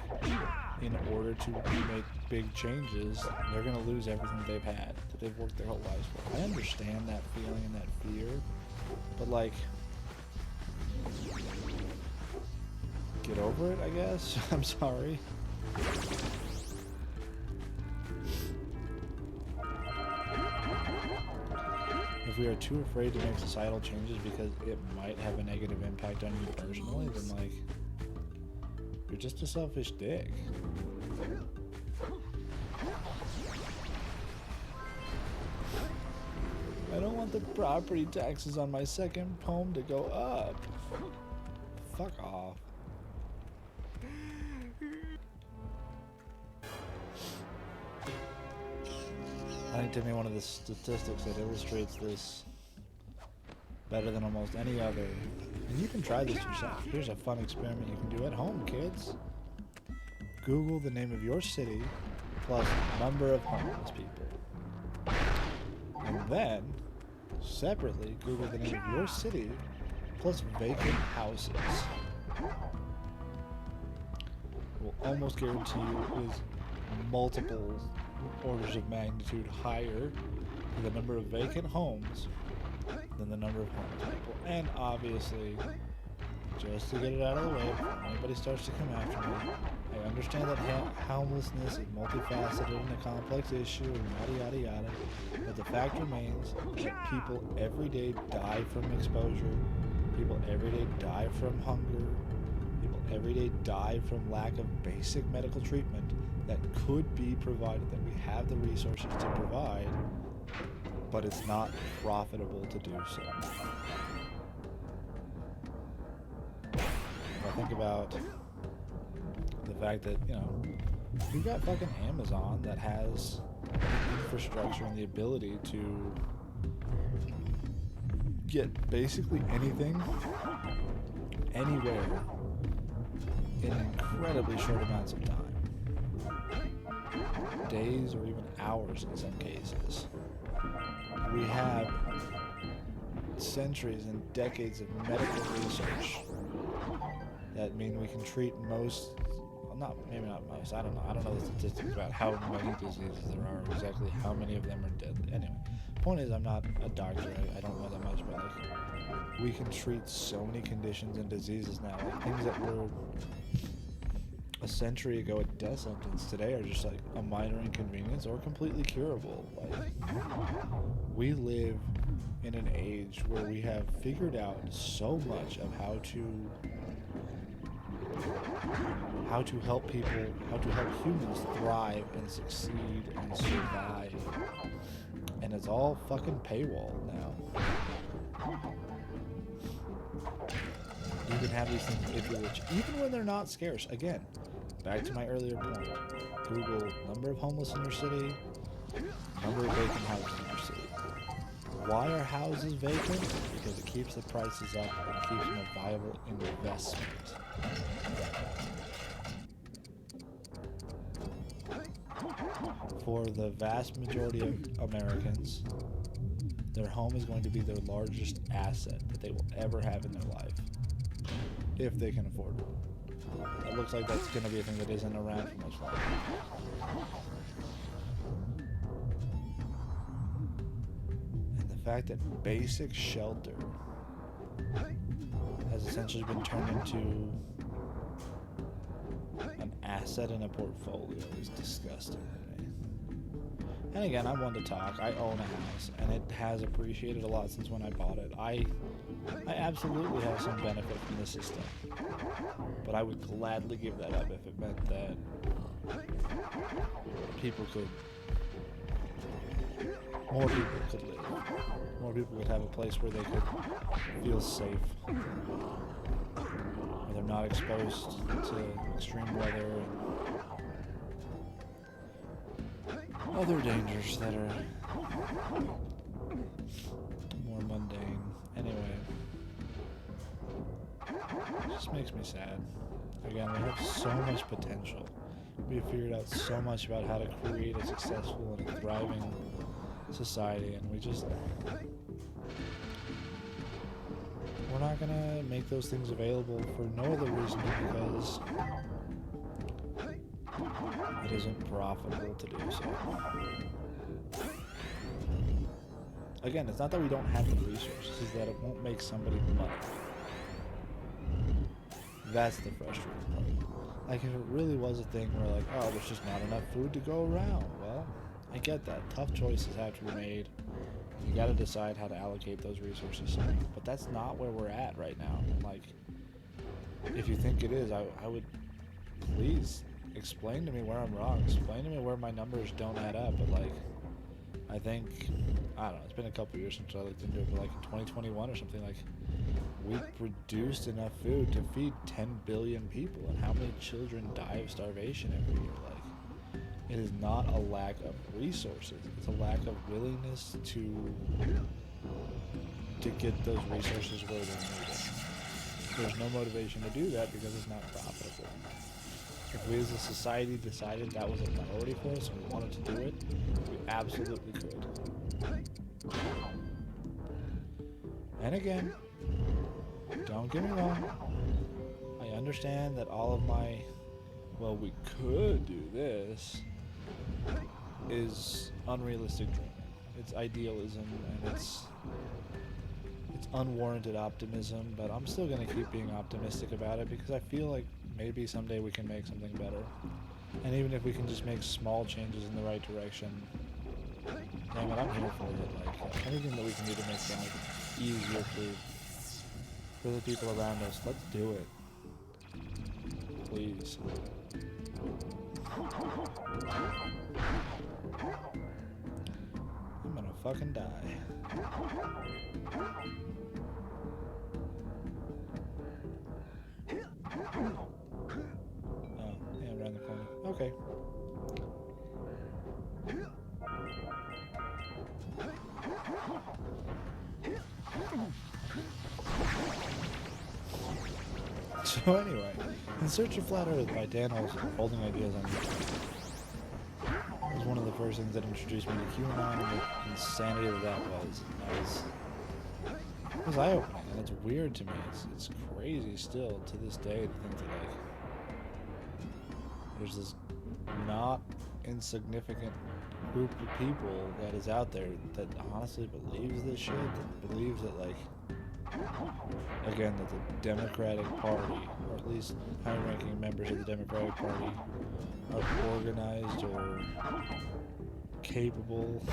in order to make big changes, they're going to lose everything they've had, that they've worked their whole lives for. I understand that feeling and that fear, but like, get over it, I guess. I'm sorry. If we are too afraid to make societal changes because it might have a negative impact on you personally, then like, you're just a selfish dick. I don't want the property taxes on my second home to go up. Fuck off. I think to me one of the statistics that illustrates this better than almost any other, and you can try this yourself. Here's a fun experiment you can do at home, kids. Google the name of your city plus number of homeless people. And then, separately, Google the name of your city plus vacant houses. It will almost guarantee you it is multiple orders of magnitude higher for the number of vacant homes than the number of homeless people. And obviously, just to get it out of the way before anybody starts to come after me, I understand that homelessness is multifaceted and a complex issue and yada yada yada, but the fact remains that people every day die from exposure, people every day die from hunger, people every day die from lack of basic medical treatment that could be provided, that we have the resources to provide, but it's not profitable to do so. I think about the fact that, you know, we've got fucking Amazon that has the infrastructure and the ability to get basically anything, anywhere, in incredibly short amounts of time. Days or even hours in some cases. We have centuries and decades of medical research that mean we can treat most, well, maybe not most, I don't know the statistics about how many diseases there are, exactly how many of them are deadly. Anyway, point is, I'm not a doctor, I don't know that much, but like, we can treat so many conditions and diseases now, like things that were a century ago a death sentence today are just like a minor inconvenience or completely curable. Like, we live in an age where we have figured out so much of how to help people, how to help humans thrive and succeed and survive. And it's all fucking paywall now. You can have these things if you're rich, even when they're not scarce. Again, back to my earlier point. Google number of homeless in your city, number of vacant houses in your city. Why are houses vacant? Because it keeps the prices up and it keeps them a viable investment. For the vast majority of Americans, their home is going to be their largest asset that they will ever have in their life, if they can afford it. It looks like that's going to be a thing that isn't around for much longer. And the fact that basic shelter has essentially been turned into an asset in a portfolio is disgusting to me. And again, I'm one to talk. I own a house, and it has appreciated a lot since when I bought it. I absolutely have some benefit from the system, but I would gladly give that up if it meant that more people could live. More people could have a place where they could feel safe, where they're not exposed to extreme weather and other dangers that are more mundane. Anyway, it just makes me sad. Again, we have so much potential. We've figured out so much about how to create a successful and a thriving society, and we're not gonna make those things available for no other reason than because it isn't profitable to do so. Again, it's not that we don't have the resources, it's that it won't make somebody money. That's the frustrating part. Like, if it really was a thing where, like, oh, there's just not enough food to go around, well, I get that. Tough choices have to be made. You gotta decide how to allocate those resources. But that's not where we're at right now. Like, if you think it is, I would please explain to me where I'm wrong. Explain to me where my numbers don't add up. But, like, I think, I don't know, it's been a couple years since I looked into it, but, like, in 2021 or something, like, we produced enough food to feed 10 billion people. And how many children die of starvation every year? Like, it is not a lack of resources. It's a lack of willingness to get those resources where they're needed. There's no motivation to do that because it's not profitable. If we as a society decided that was a priority for us and we wanted to do it, we absolutely could. And again, don't get me wrong, I understand that all of my, well, we could do this, is unrealistic dreaming. It's idealism and it's unwarranted optimism, but I'm still going to keep being optimistic about it because I feel like maybe someday we can make something better. And even if we can just make small changes in the right direction, damn it, I'm here for it. Like, anything that we can do to make life easier for the people around us, let's do it. Please. I'm gonna fucking die. Oh, yeah, around the corner. Okay. So anyway, In Search of Flat Earth by Dan Olson, Holding Ideas on YouTube. It was one of the first things that introduced me to QAnon and the insanity that was. It was eye-opening, and it's weird to me. It's crazy still to this day to think that, like, there's this not insignificant group of people that is out there that honestly believes this shit, that believes that, like, again, that the Democratic Party, or at least high-ranking members of the Democratic Party, are organized or capable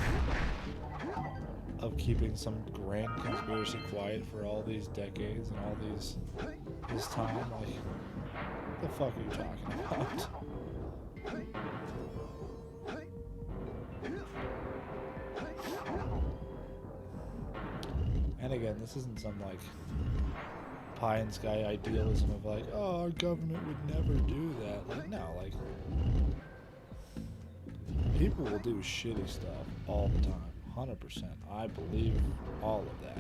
of keeping some grand conspiracy quiet for all these decades and all this time. Like, the fuck are you talking about? And again, this isn't some like pie in the sky idealism of like, oh, our government would never do that. Like, no, like, people will do shitty stuff all the time. 100%. I believe all of that.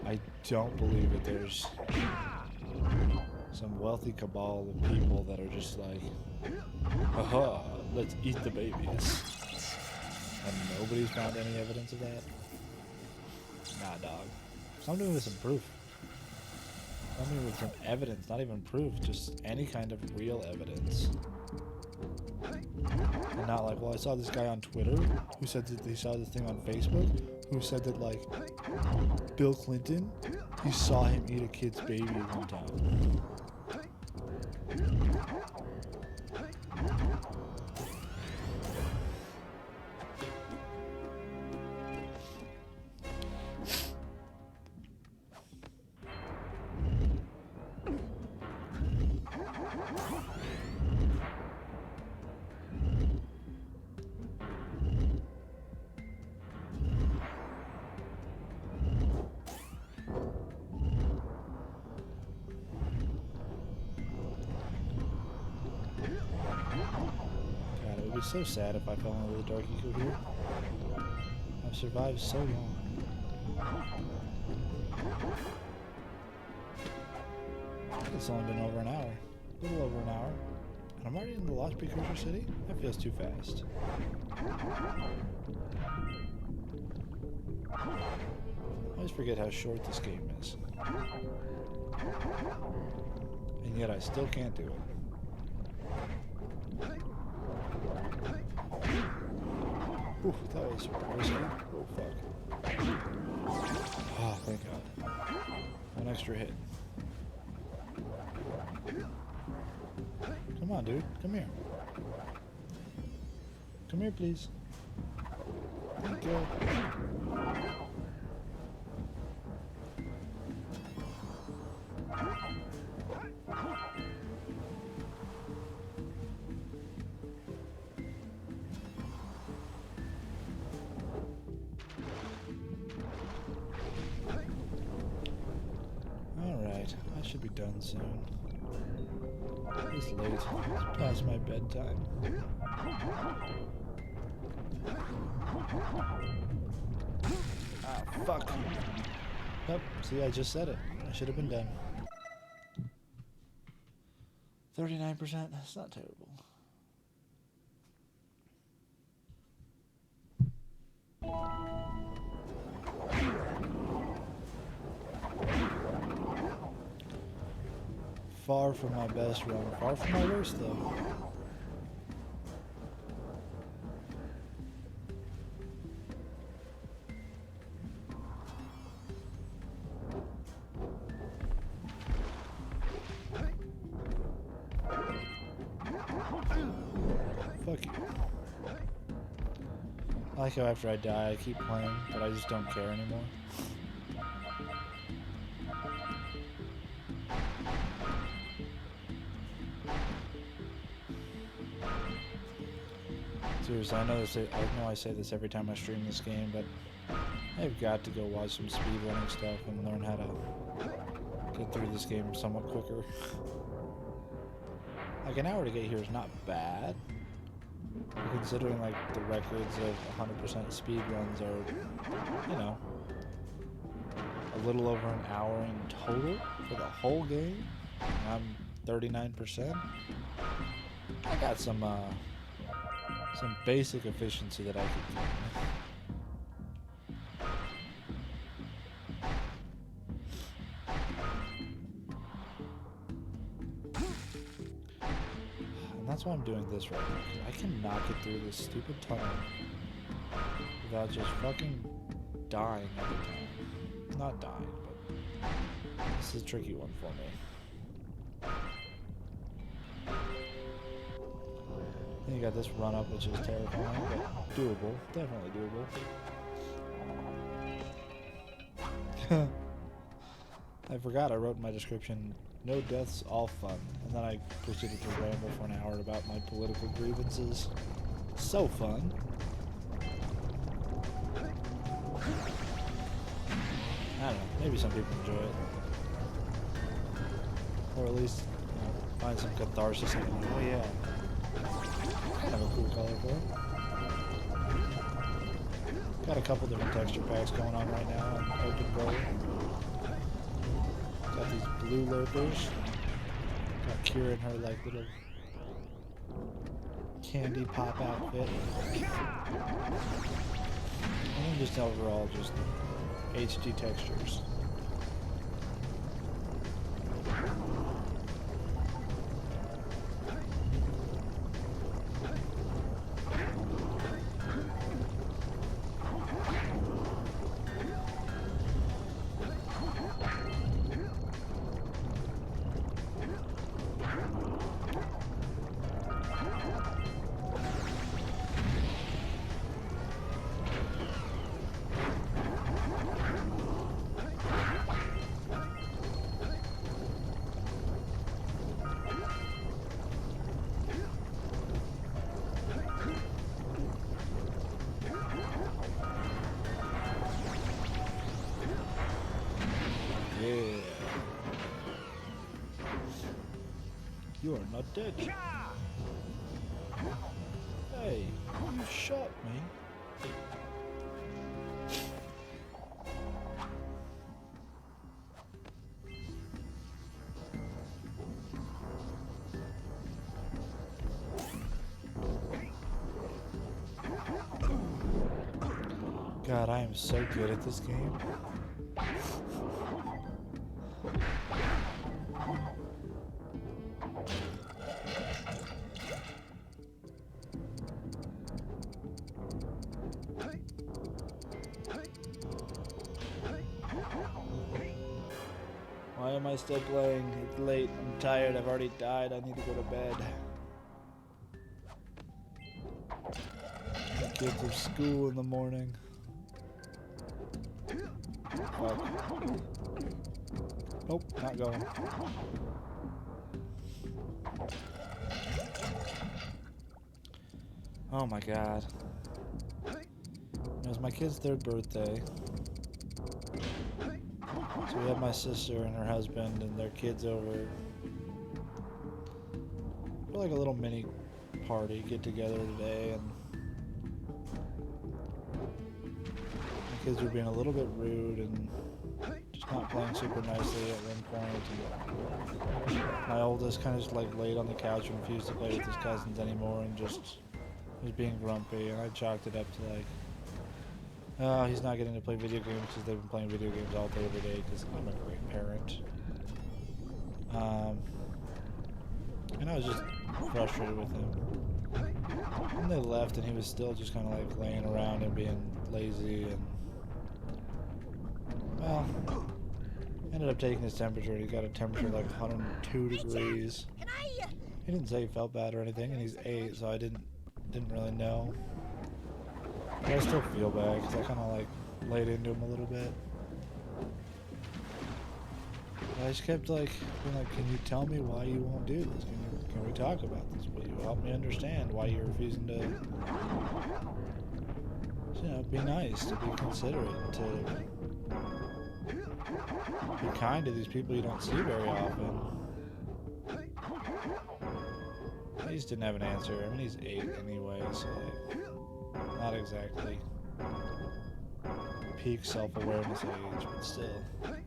I don't believe that there's some wealthy cabal of people that are just like, haha, let's eat the babies. And nobody's found any evidence of that. Nah, dog. Something with some proof. Something with some evidence, not even proof, just any kind of real evidence. And not like, well, I saw this guy on Twitter who said that he saw this thing on Facebook who said that, like, Bill Clinton, he saw him eat a kid's baby one time. So sad if I fell into the dark eco here. I've survived so long. It's only been over an hour. A little over an hour. And I'm already in the Lost Precursor City? That feels too fast. I always forget how short this game is. And yet I still can't do it. Ooh, that was risky. Oh, fuck. Oh, thank God. One extra hit. Come on, dude. Come here. Come here, please. Thank you. Should be done soon. It's late. It's past my bedtime. Ah, fuck. Yep, see, I just said it. I should have been done. 39%? That's not terrible. Far from my best run. Far from my worst, though. Fuck you. I like how after I die, I keep playing, but I just don't care anymore. Seriously, I know I say this every time I stream this game, but I've got to go watch some speedrunning stuff and learn how to get through this game somewhat quicker. Like, an hour to get here is not bad, considering like the records of 100% speedruns are, you know, a little over an hour in total for the whole game. I'm 39%. I got some basic efficiency that I could do. And that's why I'm doing this right now. I cannot get through this stupid tunnel without just fucking dying every time. Not dying, but this is a tricky one for me. Then you got this run up, which is terrifying, but doable. Definitely doable. I forgot I wrote in my description, no deaths, all fun. And then I proceeded to ramble for an hour about my political grievances. So fun. I don't know, maybe some people enjoy it. Or at least, you know, find some catharsis in it. Oh yeah. Kind of a cool color for it. Got a couple different texture packs going on right now on Open Roll. Got these blue lurkers. Got Kira in her like little candy pop outfit. And then just overall just HD textures. You are not dead. Hey, you shot me. God, I am so good at this game. Why am I still playing? It's late. I'm tired. I've already died. I need to go to bed. The kids have school in the morning. Fuck. Nope, not going. Oh my god. It was my kid's 3rd birthday. So we had my sister and her husband and their kids over for like a little mini party get together today, and the kids were being a little bit rude and just not playing super nicely at one point. And my oldest kind of just like laid on the couch and refused to play with his cousins anymore and just was being grumpy, and I chalked it up to like, oh, he's not getting to play video games because they've been playing video games all day every day because I'm a great parent. And I was just frustrated with him. And they left and he was still just kind of like laying around and being lazy, and well, ended up taking his temperature, and he got a temperature like 102 degrees. He didn't say he felt bad or anything, and he's 8, so I didn't really know. But I still feel bad because I kind of like laid into him a little bit. But I just kept like being like, can you tell me why you won't do this? Can we talk about this? Will you help me understand why you're refusing to, you know, be nice, to be considerate, to be kind to these people you don't see very often? He just didn't have an answer. I mean, he's 8 anyway, so like, not exactly peak self-awareness age, but still. I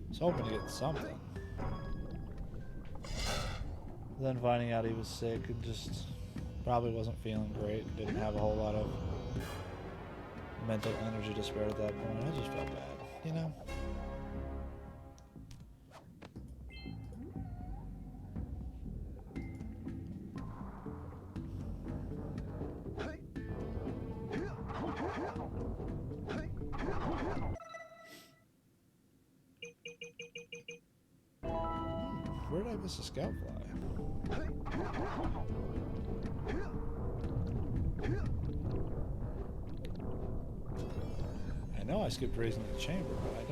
was hoping to get something. Then finding out he was sick and just probably wasn't feeling great and didn't have a whole lot of mental energy to spare at that point. I just felt bad, you know? Where did I miss a scout fly? I know I skipped raising the chamber, but I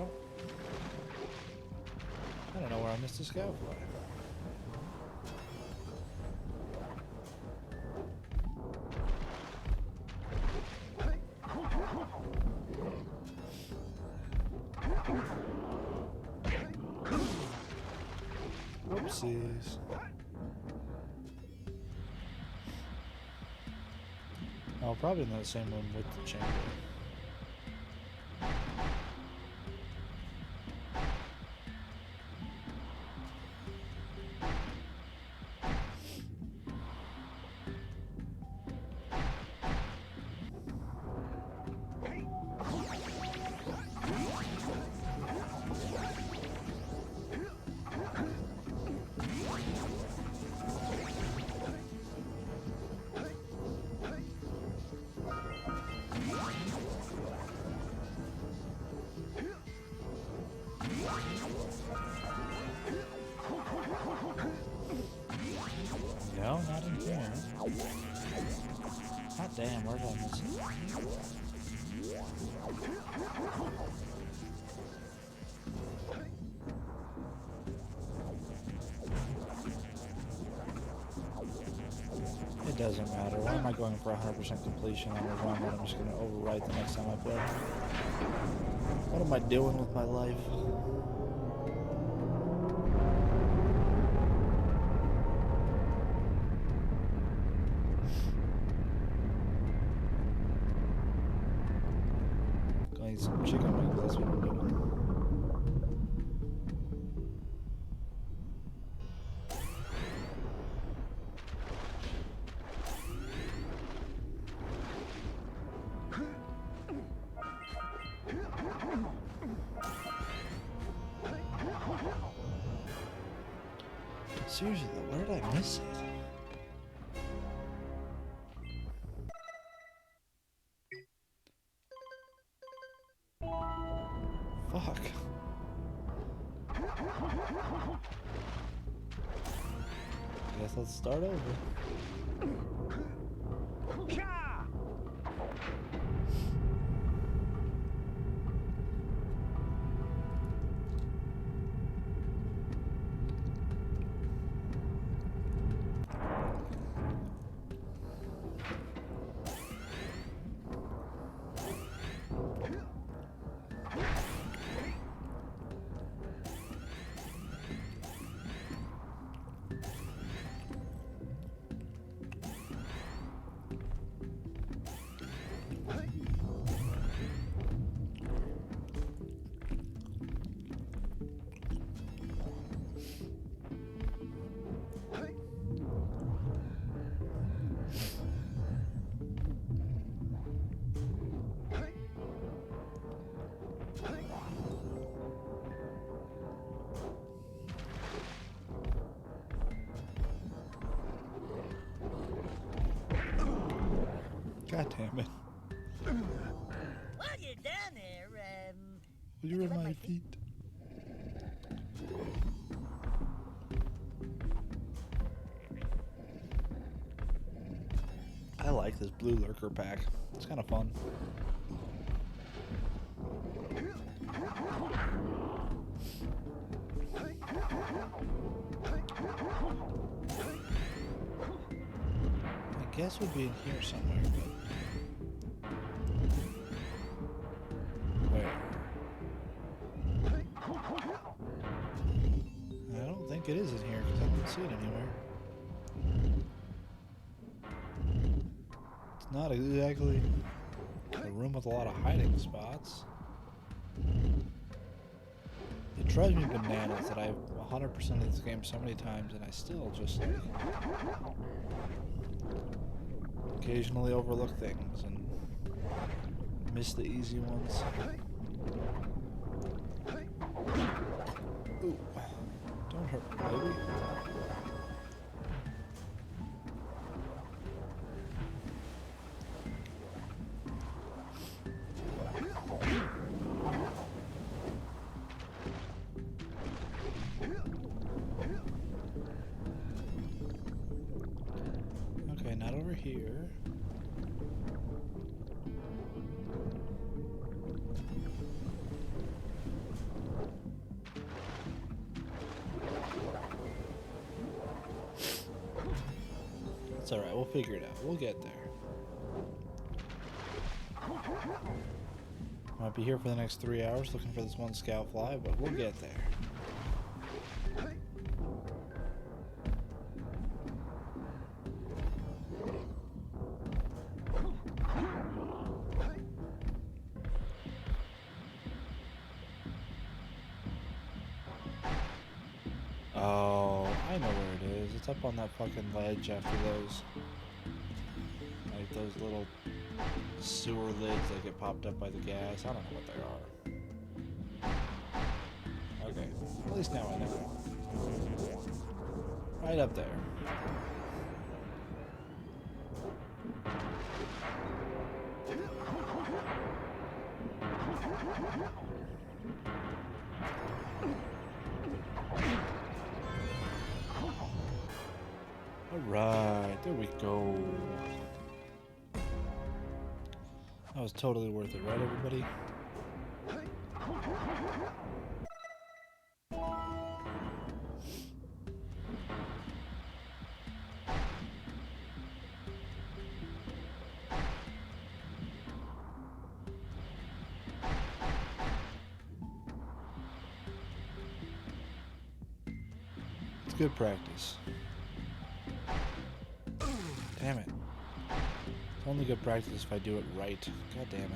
don't know where I missed the scout fly. Oopsies. Oh, probably in that same room with the chamber. No, not in here. Hot damn, where did I miss it? It doesn't matter. Why am I going for 100% completion on a run that I'm just going to overwrite the next time I play? What am I doing with my life? Some chicken wings, that's what I'm doing. Seriously though, where did I miss it? Fuck. I guess let's start over. God damn it. While you're down there, Will you rub my feet? I like this blue lurker pack. It's kind of fun. I guess we'd be in here somewhere, but where? I don't think it is in here because I don't see it anywhere. It's not exactly a room with a lot of hiding spots. It drives me bananas that I've 100% of this game so many times and I still just like, occasionally overlook things and miss the easy ones. Ooh, don't hurt me, baby. Okay, not over here. It's alright, we'll figure it out. We'll get there. Might be here for the next 3 hours looking for this one scout fly, but we'll get there. Oh, I know where it is. It's up on that fucking ledge after those, like those little sewer lids that get popped up by the gas. I don't know what they are. Okay, at least now I know. Right up there. Alright, there we go. That was totally worth it, right everybody? It's good practice. Damn it. It's only good practice if I do it right. God damn it.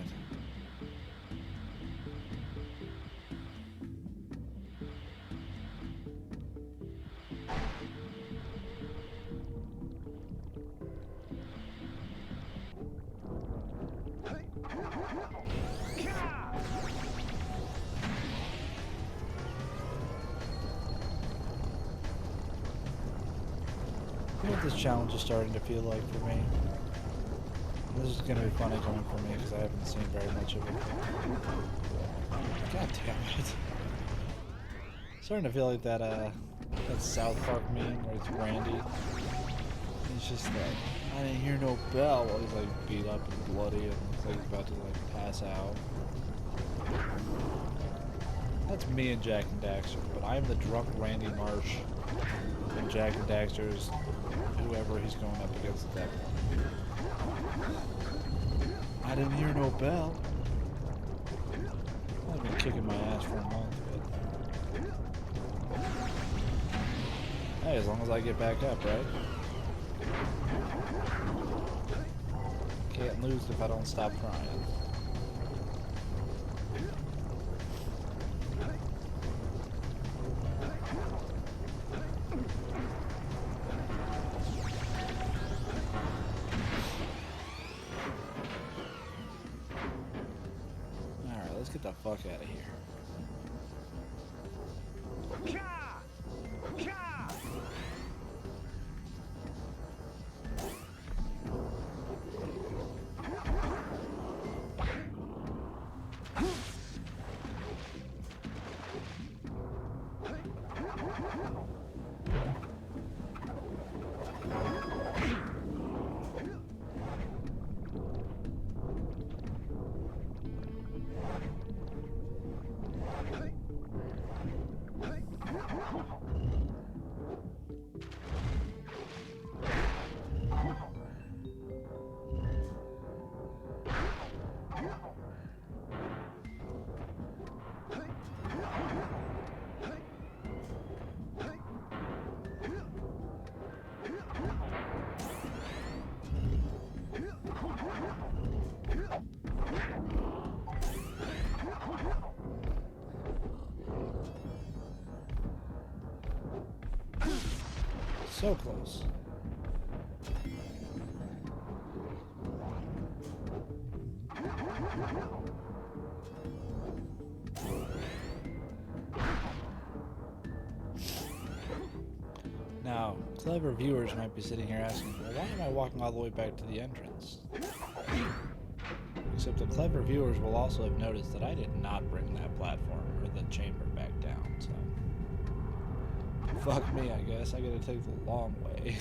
You know what this challenge is starting to feel like for me? This is going to be funny coming from me because I haven't seen very much of it. God damn it. Starting to feel like that South Park meme where it's Randy. He's just like, I didn't hear no bell while he's like beat up and bloody and looks like he's about to like pass out. That's me and Jak Daxter, but I'm the drunk Randy Marsh and Jak Daxter's whoever he's going up against at that point. I didn't hear no bell. I've been kicking my ass for a month, but hey, as long as I get back up, right? Can't lose if I don't stop trying. Let's get the fuck out of here. So close. Now, clever viewers might be sitting here asking, well, why am I walking all the way back to the entrance? Except the clever viewers will also have noticed that I did not bring that platform or the chamber back down, so fuck me, I guess. I gotta take the long way.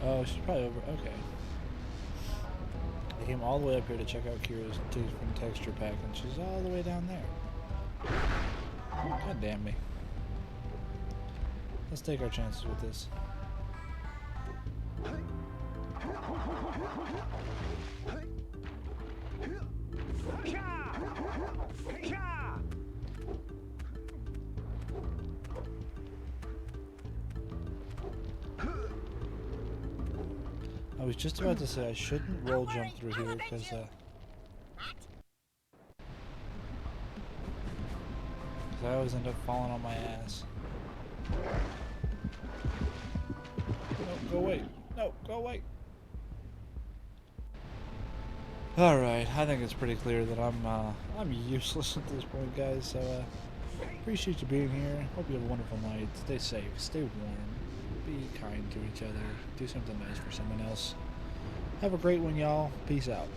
Oh, she's probably over. Okay. I came all the way up here to check out Kira's different texture pack, and she's all the way down there. God damn me. Let's take our chances with this. I was just about to say I shouldn't roll jump through here because I always end up falling on my ass. No, go away. No, go away. Alright, I think it's pretty clear that I'm useless at this point, guys, so appreciate you being here. Hope you have a wonderful night. Stay safe, stay warm, be kind to each other, do something nice for someone else. Have a great one, y'all. Peace out.